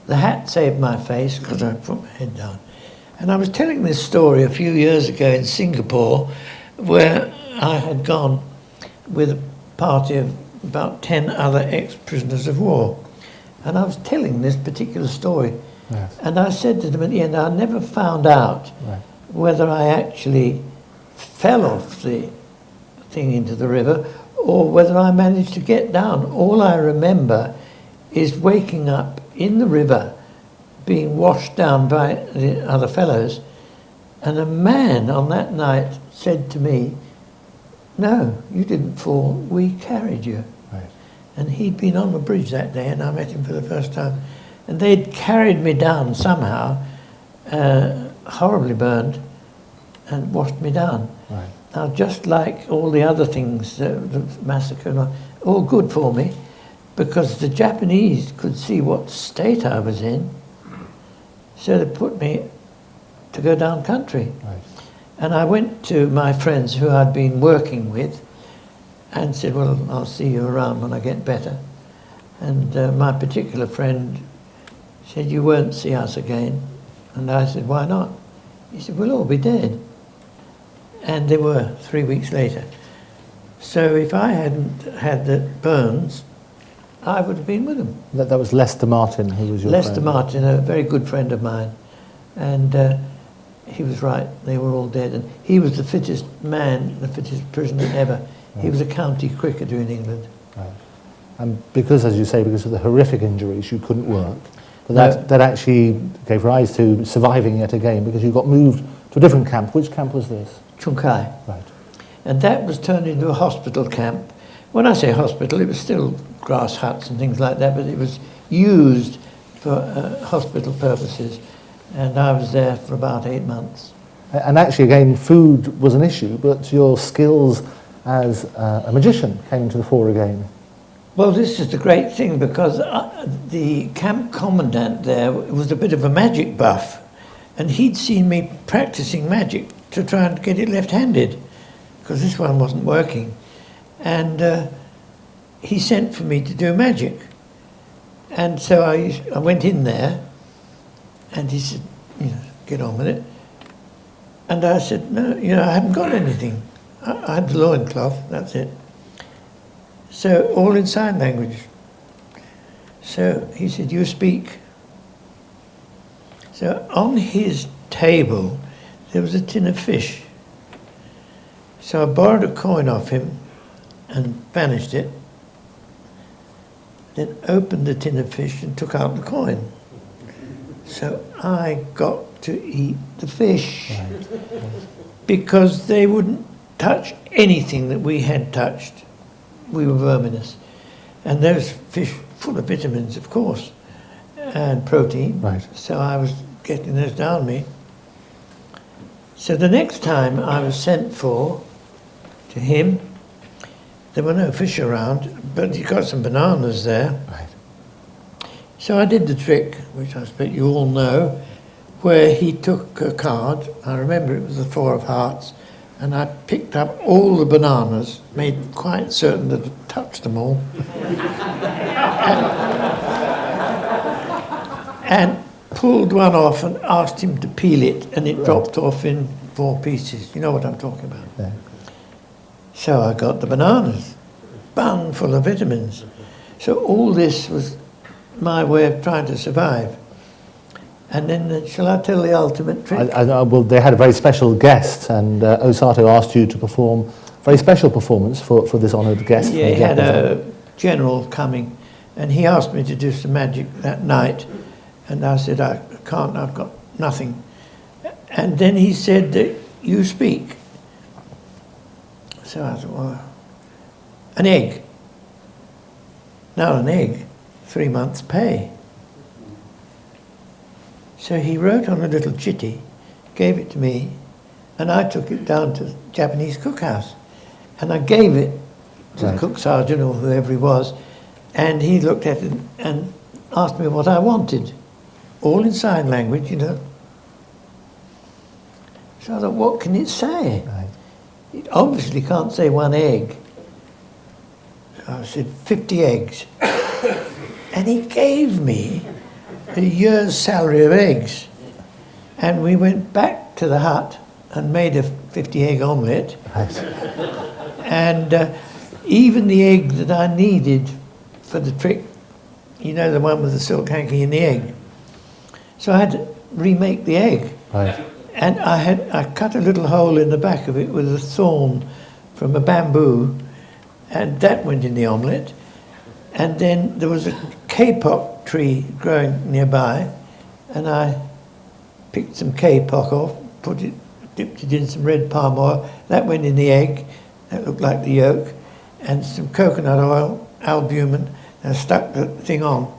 The hat saved my face because I put my head down. And I was telling this story a few years ago in Singapore where I had gone with a party of about 10 other ex-prisoners of war. And I was telling this particular story. Yes. And I said to them at the end, I never found out Right. whether I actually fell off the thing into the river or whether I managed to get down. All I remember is waking up in the river, being washed down by the other fellows, and a man on that night said to me, "No, you didn't fall, we carried you." Right. And he'd been on the bridge that day, and I met him for the first time. And they'd carried me down somehow, horribly burned, and washed me down. Right. Now, just like all the other things, the massacre, and all good for me, because the Japanese could see what state I was in, so they put me to go down country. Right. And I went to my friends who I'd been working with and said, "Well, I'll see you around when I get better." And my particular friend said, "You won't see us again." And I said, "Why not?" He said, "We'll all be dead." And they were 3 weeks later. So if I hadn't had the burns, I would have been with them. That was Lester Martin, who was your Lester friend. Martin, a very good friend of mine. And he was right, they were all dead. And he was the fittest man, the fittest prisoner ever. He was a county cricketer in England. Right. And because, as you say, because of the horrific injuries, you couldn't work. But No. that actually gave rise to surviving yet again, because you got moved to a different camp. Which camp was this? Kwai. Right. And that was turned into a hospital camp. When I say hospital, it was still grass huts and things like that, but it was used for hospital purposes. And I was there for about 8 months. And actually, again, food was an issue, but your skills as a magician came to the fore again. Well, this is the great thing, because the camp commandant there was a bit of a magic buff, and he'd seen me practicing magic to try and get it left-handed, because this one wasn't working. And he sent for me to do magic. And so I went in there, and he said, "Get on with it." And I said, "No, I haven't got anything. I had the loincloth, that's it." So, all in sign language. So he said, "You speak." So on his table, there was a tin of fish. So I borrowed a coin off him and vanished it, then opened the tin of fish and took out the coin. So I got to eat the fish, because they wouldn't touch anything that we had touched. We were verminous. And those fish full of vitamins, of course, and protein. Right. So I was getting those down me. So the next time I was sent for to him, there were no fish around, but he got some bananas there. Right. So I did the trick, which I expect you all know, where he took a card, I remember it was the 4 of hearts, and I picked up all the bananas, made quite certain that I touched them all, and pulled one off and asked him to peel it, and it dropped off in 4 pieces. You know what I'm talking about. Yeah. So I got the bananas, bung full of vitamins. So all this was my way of trying to survive. And then, shall I tell the ultimate trick? Well, they had a very special guest, and Osato asked you to perform a very special performance for this honoured guest. Yeah, he had a general coming, and he asked me to do some magic that night. And I said, "I can't, I've got nothing." And then he said that you speak. So I thought, well, an egg. Now an egg, 3 months' pay. So he wrote on a little chitty, gave it to me, and I took it down to the Japanese cookhouse. And I gave it to the cook sergeant or whoever he was, and he looked at it and asked me what I wanted. All in sign language, So I thought, what can it say? Right. It obviously can't say 1 egg. So I said, 50 eggs. And he gave me a year's salary of eggs. And we went back to the hut and made a 50-egg omelette. Right. And even the egg that I needed for the trick, you know, the one with the silk hanky in the egg. So I had to remake the egg. Right. And I cut a little hole in the back of it with a thorn from a bamboo, and that went in the omelette. And then there was a kapok tree growing nearby, and I picked some kapok off, dipped it in some red palm oil. That went in the egg. That looked like the yolk, and some coconut oil, albumin, and I stuck the thing on.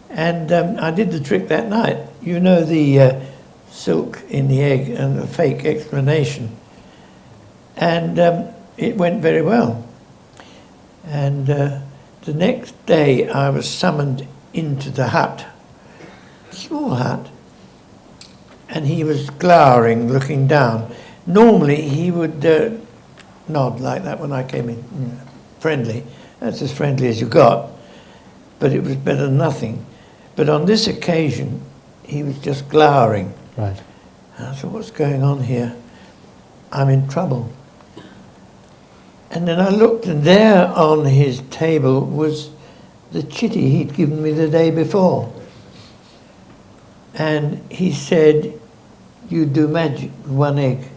And I did the trick that night. You know, the silk in the egg and the fake explanation. And it went very well. And the next day I was summoned into the hut, small hut, and he was glowering, looking down. Normally he would nod like that when I came in, friendly. That's as friendly as you got, but it was better than nothing. But on this occasion, he was just glowering. Right. And I thought, what's going on here? I'm in trouble. And then I looked, and there on his table was the chitty he'd given me the day before. And he said, you do magic with one egg.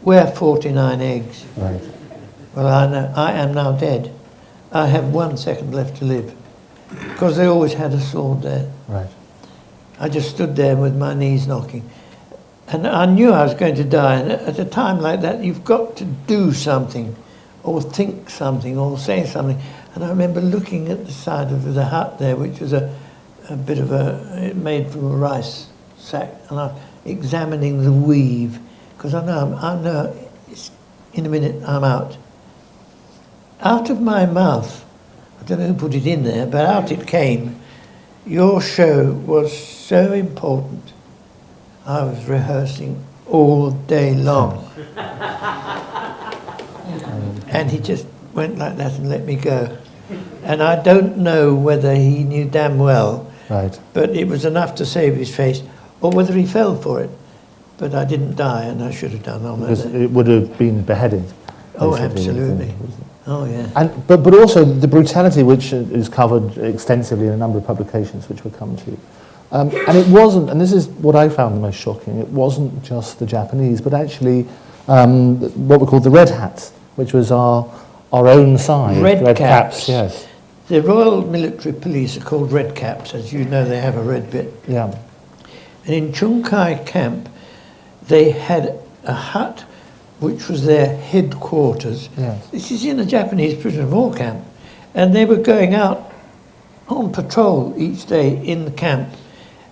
We're 49 eggs. Right. Well, I know, I am now dead. I have 1 second left to live. Because they always had a sword there. Right. I just stood there with my knees knocking. And I knew I was going to die. And at a time like that, you've got to do something, or think something, or say something. And I remember looking at the side of the hut there, which was a bit of made from a rice sack, and I'm examining the weave, because I know in a minute I'm out. Out of my mouth, I don't know who put it in there, but out it came. Your show was so important. I was rehearsing all day long. And he just went like that and let me go. And I don't know whether he knew damn well, Right. but it was enough to save his face, or whether he fell for it. But I didn't die, and I should have done on that Because day. it would have been beheading. Oh, basically, absolutely. wasn't it? Oh, yeah. And, but also the brutality, which is covered extensively in a number of publications, which we'll come to. And it wasn't, and this is what I found the most shocking, it wasn't just the Japanese, but actually what we called the Red Hats, which was our own side. Red caps. Yes. The Royal Military Police are called Red Caps. As you know, they have a red bit. Yeah. And in Chung Kai camp, they had a hut which was their headquarters. Yes. This is in a Japanese prisoner of war camp. And they were going out on patrol each day in the camp.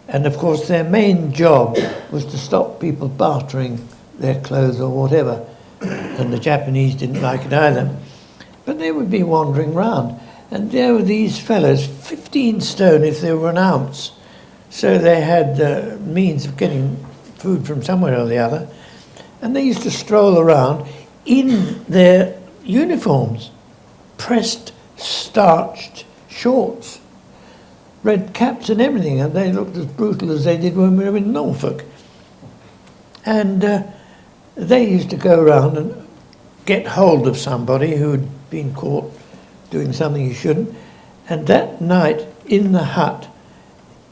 And of course their main job was to stop people bartering their clothes or whatever. And the Japanese didn't like it either. But they would be wandering round. And there were these fellows, 15 stone if they were an ounce. So they had the means of getting food from somewhere or the other. And they used to stroll around in their uniforms, pressed, starched shorts, red caps and everything, and they looked as brutal as they did when we were in Norfolk. And they used to go around and get hold of somebody who had been caught doing something he shouldn't, and that night in the hut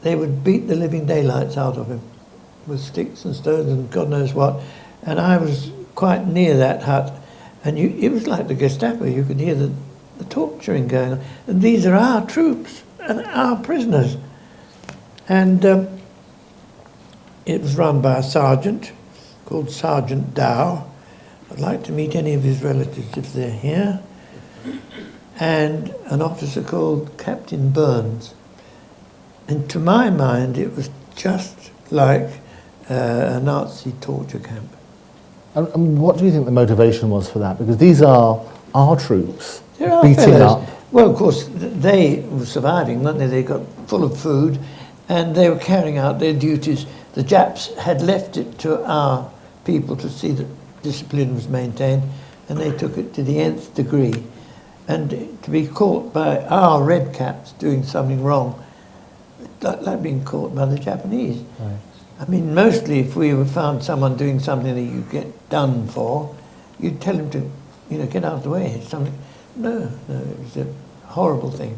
they would beat the living daylights out of him with sticks and stones and God knows what. And I was quite near that hut, and it was like the Gestapo. You could hear the torturing going on. And these are our troops and our prisoners. And it was run by a sergeant called Sergeant Dow. I'd like to meet any of his relatives if they're here. And an officer called Captain Burns. And to my mind, it was just like a Nazi torture camp. And what do you think the motivation was for that? Because these are our troops There are beating fellows. up. Well, of course, they were surviving, weren't they? They got full of food, and they were carrying out their duties. The Japs had left it to our people to see that discipline was maintained, and they took it to the nth degree. And to be caught by our red caps doing something wrong, like being caught by the Japanese. Right. I mean, mostly if we found someone doing something that you get done for, you'd tell him to, get out of the way. Something. No, it was a horrible thing.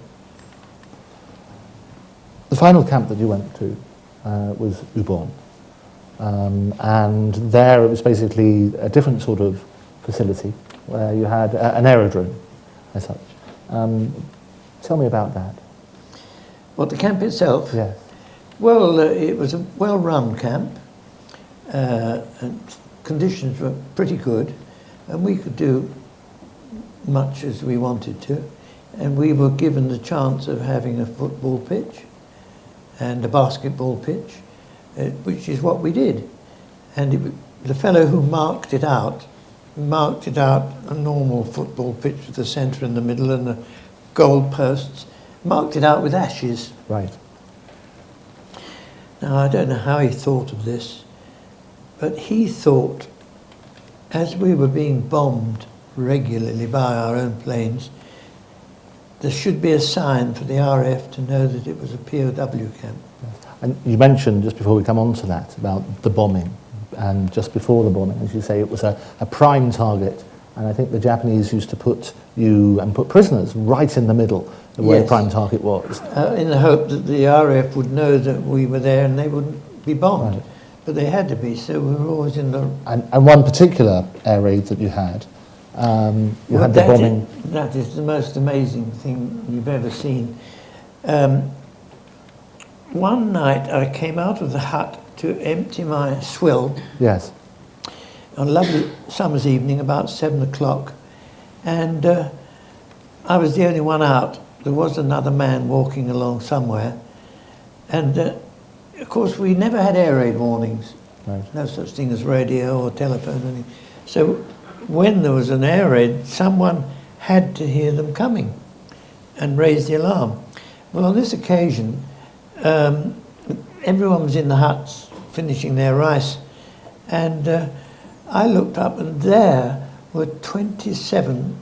The final camp that you went to was Eborn. And there it was basically a different sort of facility where you had an aerodrome as such. Tell me about that. What, the camp itself? Yes. Well, it was a well-run camp, and conditions were pretty good, and we could do much as we wanted to, and we were given the chance of having a football pitch and a basketball pitch, which is what we did. And the fellow who marked it out a normal football pitch with the centre in the middle and the goal posts, marked it out with ashes. Right. Now, I don't know how he thought of this, but he thought, as we were being bombed regularly by our own planes, there should be a sign for the RAF to know that it was a POW camp. And you mentioned, just before we come on to that, about the bombing. And just before the bombing, as you say, it was a prime target. And I think the Japanese used to put prisoners right in the middle of where the prime target was. In the hope that the RAF would know that we were there and they wouldn't be bombed. Right. But they had to be, so we were always in the... And one particular air raid that you had the bombing... That is the most amazing thing you've ever seen. One night I came out of the hut to empty my swill. Yes. On a lovely summer's evening, about 7 o'clock, and I was the only one out. There was another man walking along somewhere, and of course we never had air raid warnings. Right. No such thing as radio or telephone or anything. So when there was an air raid, someone had to hear them coming and raise the alarm. Well, on this occasion, everyone was in the huts finishing their rice, and I looked up, and there were 27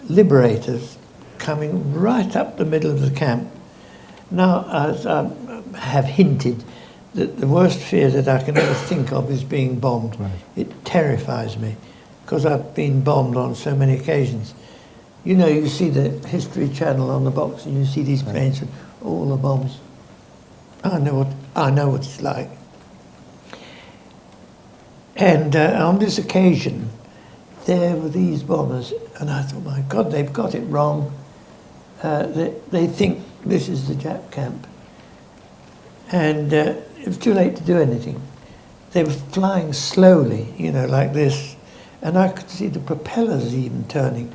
liberators coming right up the middle of the camp. Now, as I have hinted, that the worst fear that I can ever think of is being bombed. Right. It terrifies me, because I've been bombed on so many occasions. You see the History Channel on the box, and you see these planes with all the bombs. I know what it's like. And on this occasion, there were these bombers, and I thought, my God, they've got it wrong. They think this is the Jap camp. And it was too late to do anything. They were flying slowly, like this, and I could see the propellers even turning.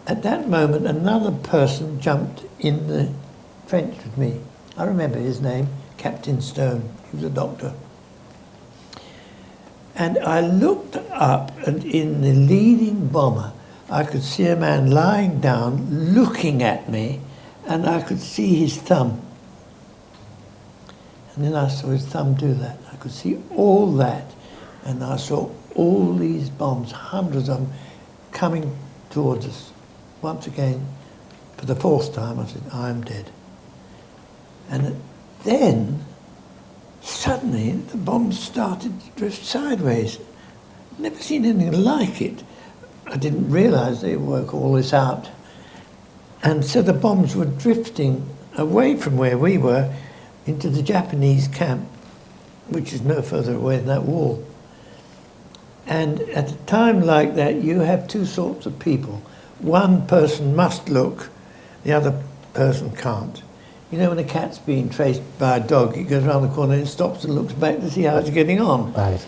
At that moment, another person jumped in the trench with me. I remember his name, Captain Stone. He was a doctor. And I looked up, and in the leading bomber, I could see a man lying down, looking at me, and I could see his thumb. And then I saw his thumb do that. I could see all that, and I saw all these bombs, hundreds of them, coming towards us. Once again, for the fourth time, I said, I'm dead. And then, suddenly, the bombs started to drift sideways. Never seen anything like it. I didn't realise they'd work all this out. And so the bombs were drifting away from where we were into the Japanese camp, which is no further away than that wall. And at a time like that, you have two sorts of people. One person must look, the other person can't. When a cat's being traced by a dog, it goes around the corner and it stops and looks back to see how it's getting on. Right.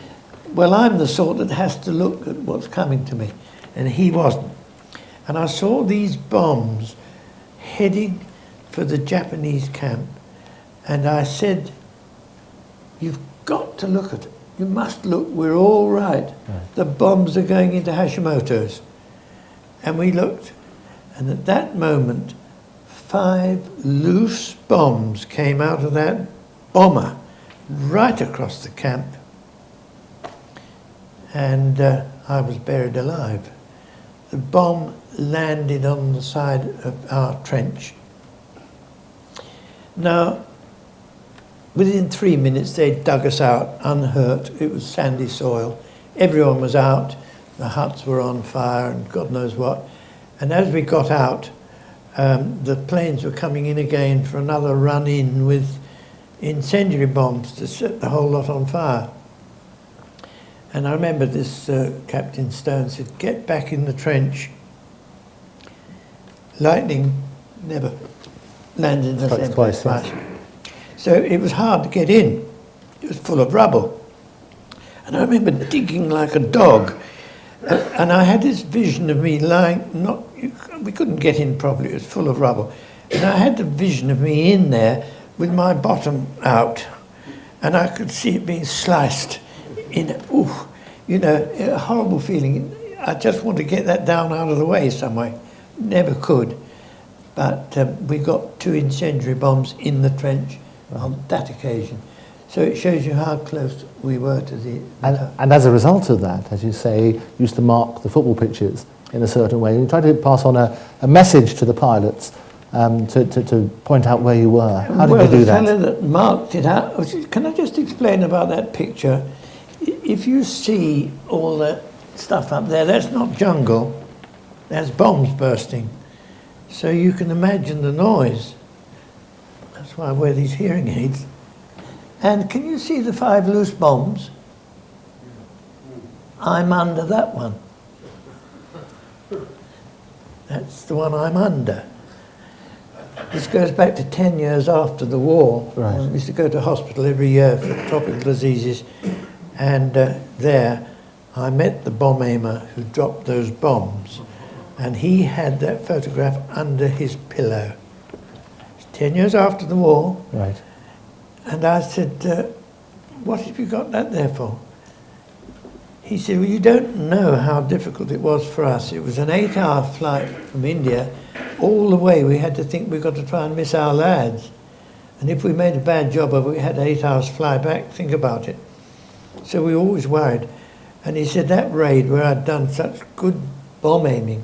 Well, I'm the sort that has to look at what's coming to me, and he wasn't. And I saw these bombs heading for the Japanese camp, and I said, you've got to look at it. You must look, we're all right. The bombs are going into Hashimoto's. And we looked, and at that moment, 5 loose bombs came out of that bomber right across the camp, and I was buried alive. The bomb landed on the side of our trench. Now, within 3 minutes they dug us out unhurt. It was sandy soil. Everyone was out. The huts were on fire and God knows what. And as we got out, the planes were coming in again for another run-in with incendiary bombs to set the whole lot on fire. And I remember this Captain Stone said, "Get back in the trench." Lightning never landed in the same place twice. So it was hard to get in. It was full of rubble. And I remember digging like a dog. And I had this vision of me lying, we couldn't get in properly, it was full of rubble. And I had the vision of me in there with my bottom out. And I could see it being sliced in, a horrible feeling. I just want to get that down out of the way some way. Never could. But we got 2 incendiary bombs in the trench on that occasion. So it shows you how close we were to the... And as a result of that, as you say, you used to mark the football pitches in a certain way. You tried to pass on a message to the pilots to point out where you were. How did you do that? Well, the fellow that marked it out... Can I just explain about that picture? If you see all that stuff up there, that's not jungle. That's bombs bursting. So you can imagine the noise. That's why I wear these hearing aids. And can you see the 5 loose bombs? I'm under that one. That's the one I'm under. This goes back to 10 years after the war. Right. I used to go to hospital every year for tropical diseases. And there I met the bomb aimer who dropped those bombs. And he had that photograph under his pillow. It's 10 years after the war. Right. And I said, "What have you got that there for?" He said, "Well, you don't know how difficult it was for us. It was an 8-hour flight from India. All the way we had to think we've got to try and miss our lads. And if we made a bad job of it, we had 8 hours fly back. Think about it." So we were always worried. And he said, that raid where I'd done such good bomb aiming,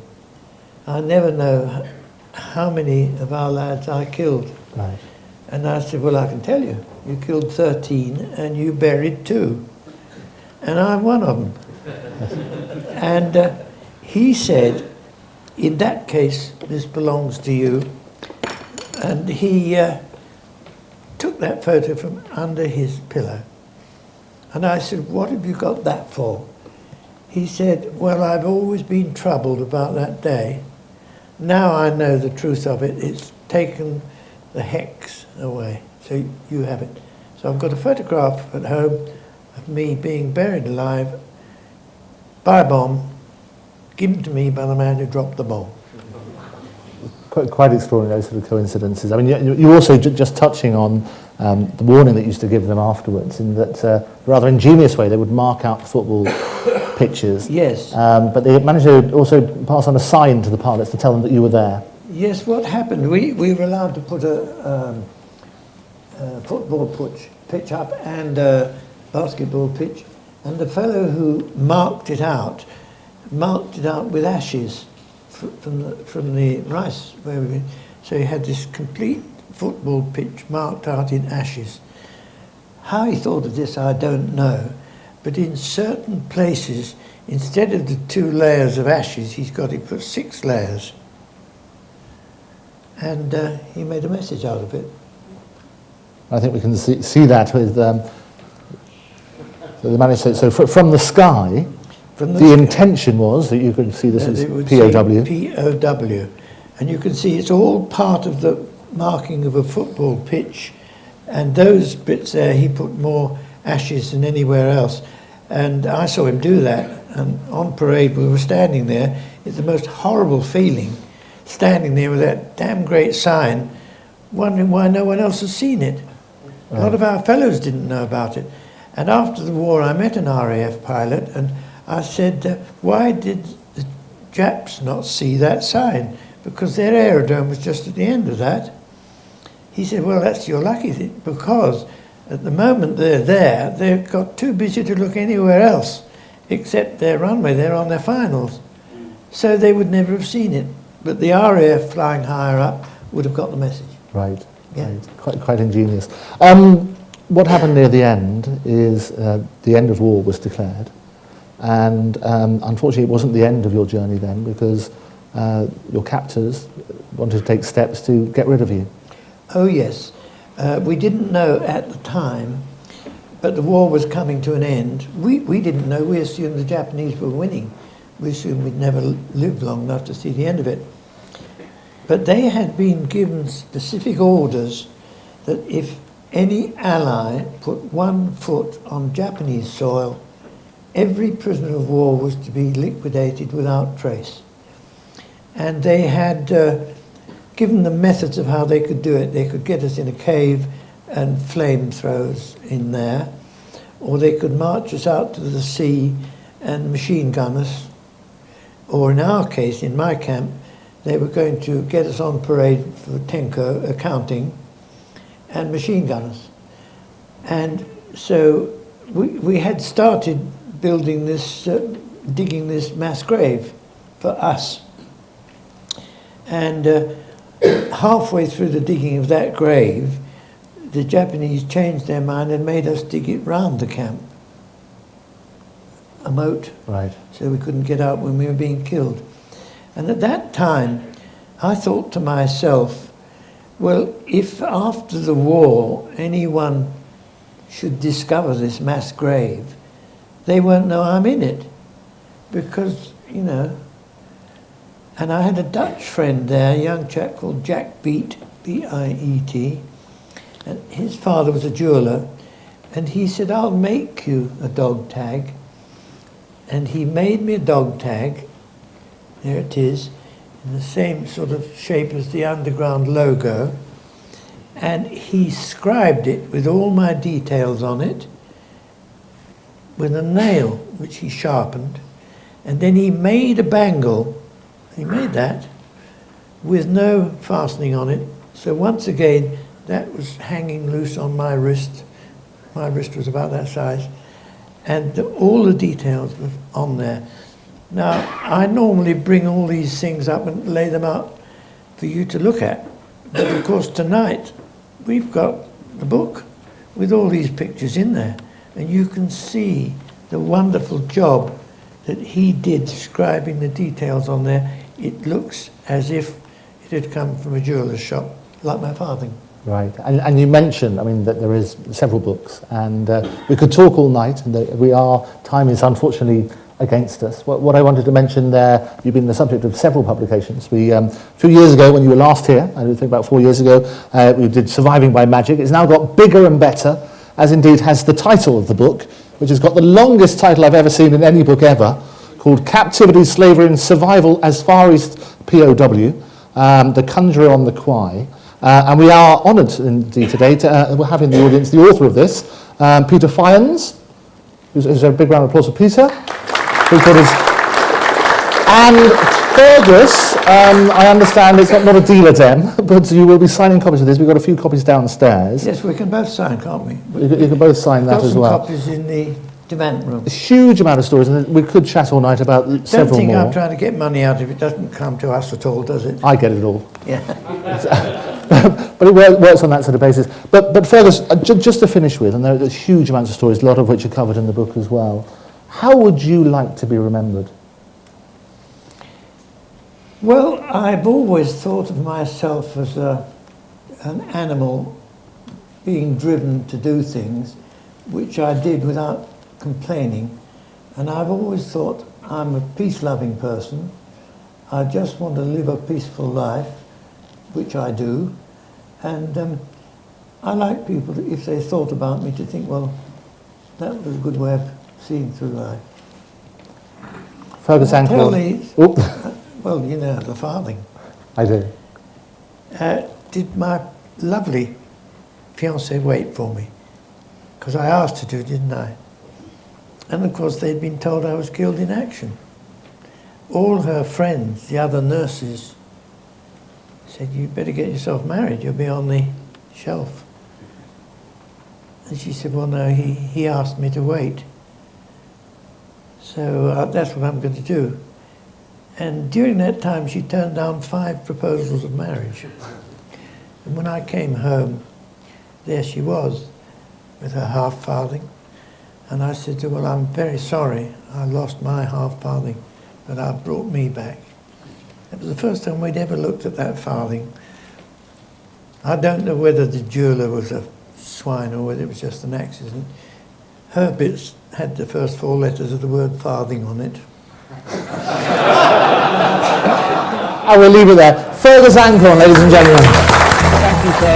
I never know how many of our lads I killed. Right. And I said, "Well, I can tell you. You killed 13 and you buried 2. And I'm one of them." And he said, "In that case, this belongs to you." And he took that photo from under his pillow. And I said, "What have you got that for?" He said, "Well, I've always been troubled about that day. Now I know the truth of it. It's taken the hex away. So you have it." So I've got a photograph at home of me being buried alive by a bomb, given to me by the man who dropped the bomb. Quite extraordinary sort of coincidences. I mean, you also just touching on the warning that you used to give them afterwards, in that rather ingenious way they would mark out the football pitches. Yes. But they managed to also pass on a sign to the pilots to tell them that you were there. Yes, what happened, we were allowed to put a football pitch up and a basketball pitch, and the fellow who marked it out with ashes from the rice where we. So he had this complete football pitch marked out in ashes. How he thought of this, I don't know, but in certain places, instead of the 2 layers of ashes, he put 6 layers. And he made a message out of it. I think we can see that with so they managed to, so from the sky, the intention was that you could see this as POW. POW. And you can see it's all part of the marking of a football pitch. And those bits there, he put more ashes than anywhere else. And I saw him do that. And on parade, we were standing there. It's the most horrible feeling, standing there with that damn great sign, wondering why no one else has seen it. A lot of our fellows didn't know about it. And after the war, I met an RAF pilot, and I said, "Why did the Japs not see that sign?" Because their aerodrome was just at the end of that. He said, "Well, that's your lucky thing, because at the moment they're there, they've got too busy to look anywhere else, except their runway. They're on their finals. So they would never have seen it. But the RAF flying higher up would have got the message." Right. Yeah. Right. Quite ingenious. what happened near the end is the end of war was declared, and unfortunately it wasn't the end of your journey then, because your captors wanted to take steps to get rid of you. Oh yes, we didn't know at the time, but the war was coming to an end. We didn't know, we assumed the Japanese were winning. We assumed we'd never live long enough to see the end of it. But they had been given specific orders that if any ally put 1 foot on Japanese soil, every prisoner of war was to be liquidated without trace. And they had given them methods of how they could do it. They could get us in a cave and flamethrowers in there, or they could march us out to the sea and machine gun us, or in our case, in my camp, they were going to get us on parade for Tenko accounting and machine gun us. And so we had started building this, digging this mass grave for us. And halfway through the digging of that grave, the Japanese changed their mind and made us dig it round the camp. A moat. Right. So we couldn't get out when we were being killed. And at that time, I thought to myself, well, if after the war anyone should discover this mass grave, they won't know I'm in it. Because, you know, and I had a Dutch friend there, a young chap called Jack Beet, B-I-E-T, and his father was a jeweller, and he said, I'll make you a dog tag. And he made me a dog tag, there it is, in the same sort of shape as the underground logo, and he scribed it with all my details on it, with a nail which he sharpened, and then he made a bangle. He made that with no fastening on it. So once again, that was hanging loose on my wrist. My wrist was about that size. And all the details were on there. Now, I normally bring all these things up and lay them out for you to look at. But of course, tonight, we've got the book with all these pictures in there. And you can see the wonderful job that he did scribing the details on there. It looks as if it had come from a jeweller's shop, like my farthing. Right, and you mentioned, I mean, that there is several books, and we could talk all night, and time is unfortunately against us. What I wanted to mention there, you've been the subject of several publications. We, a few years ago, when you were last here, I think about 4 years ago, we did Surviving by Magic. It's now got bigger and better, as indeed has the title of the book, which has got the longest title I've ever seen in any book ever, called Captivity, Slavery and Survival as Far East POW, The Conjurer on the Kwai. And we are honoured indeed today to have in the audience the author of this, Peter Fyans, who's a big round of applause for Peter. And Fergus, I understand it's not a dealer den, but you will be signing copies of this. We've got a few copies downstairs. Yes, we can both sign, can't we? You can both sign that as well. Got some copies in the demand room. A huge amount of stories, and we could chat all night about several more. Don't think I'm trying to get money out of it. It doesn't come to us at all, does it? I get it all. Yeah. But it works on that sort of basis. But Fergus, just to finish with, and there's huge amounts of stories, a lot of which are covered in the book as well. How would you like to be remembered? Well, I've always thought of myself as an animal being driven to do things, which I did without complaining. And I've always thought I'm a peace-loving person. I just want to live a peaceful life, which I do. And I like people, if they thought about me, to think, well, that was a good way of seeing through life. Fergus Anckorn. Well, you know, the farthing. I do. Did my lovely fiancée wait for me? Because I asked her to, didn't I? And of course, they'd been told I was killed in action. All her friends, the other nurses, said, you better get yourself married, you'll be on the shelf. And she said, well, no, he asked me to wait. So that's what I'm going to do. And during that time, she turned down 5 proposals of marriage. And when I came home, there she was. with her half farthing. And I said to her, well, I'm very sorry, I lost my half farthing, but I've brought me back. It was the first time we'd ever looked at that farthing. I don't know whether the jeweller was a swine or whether it was just an accident. Her bits had the first 4 letters of the word farthing on it. I will leave it there. Fergus Anckorn, ladies and gentlemen. Thank you, sir.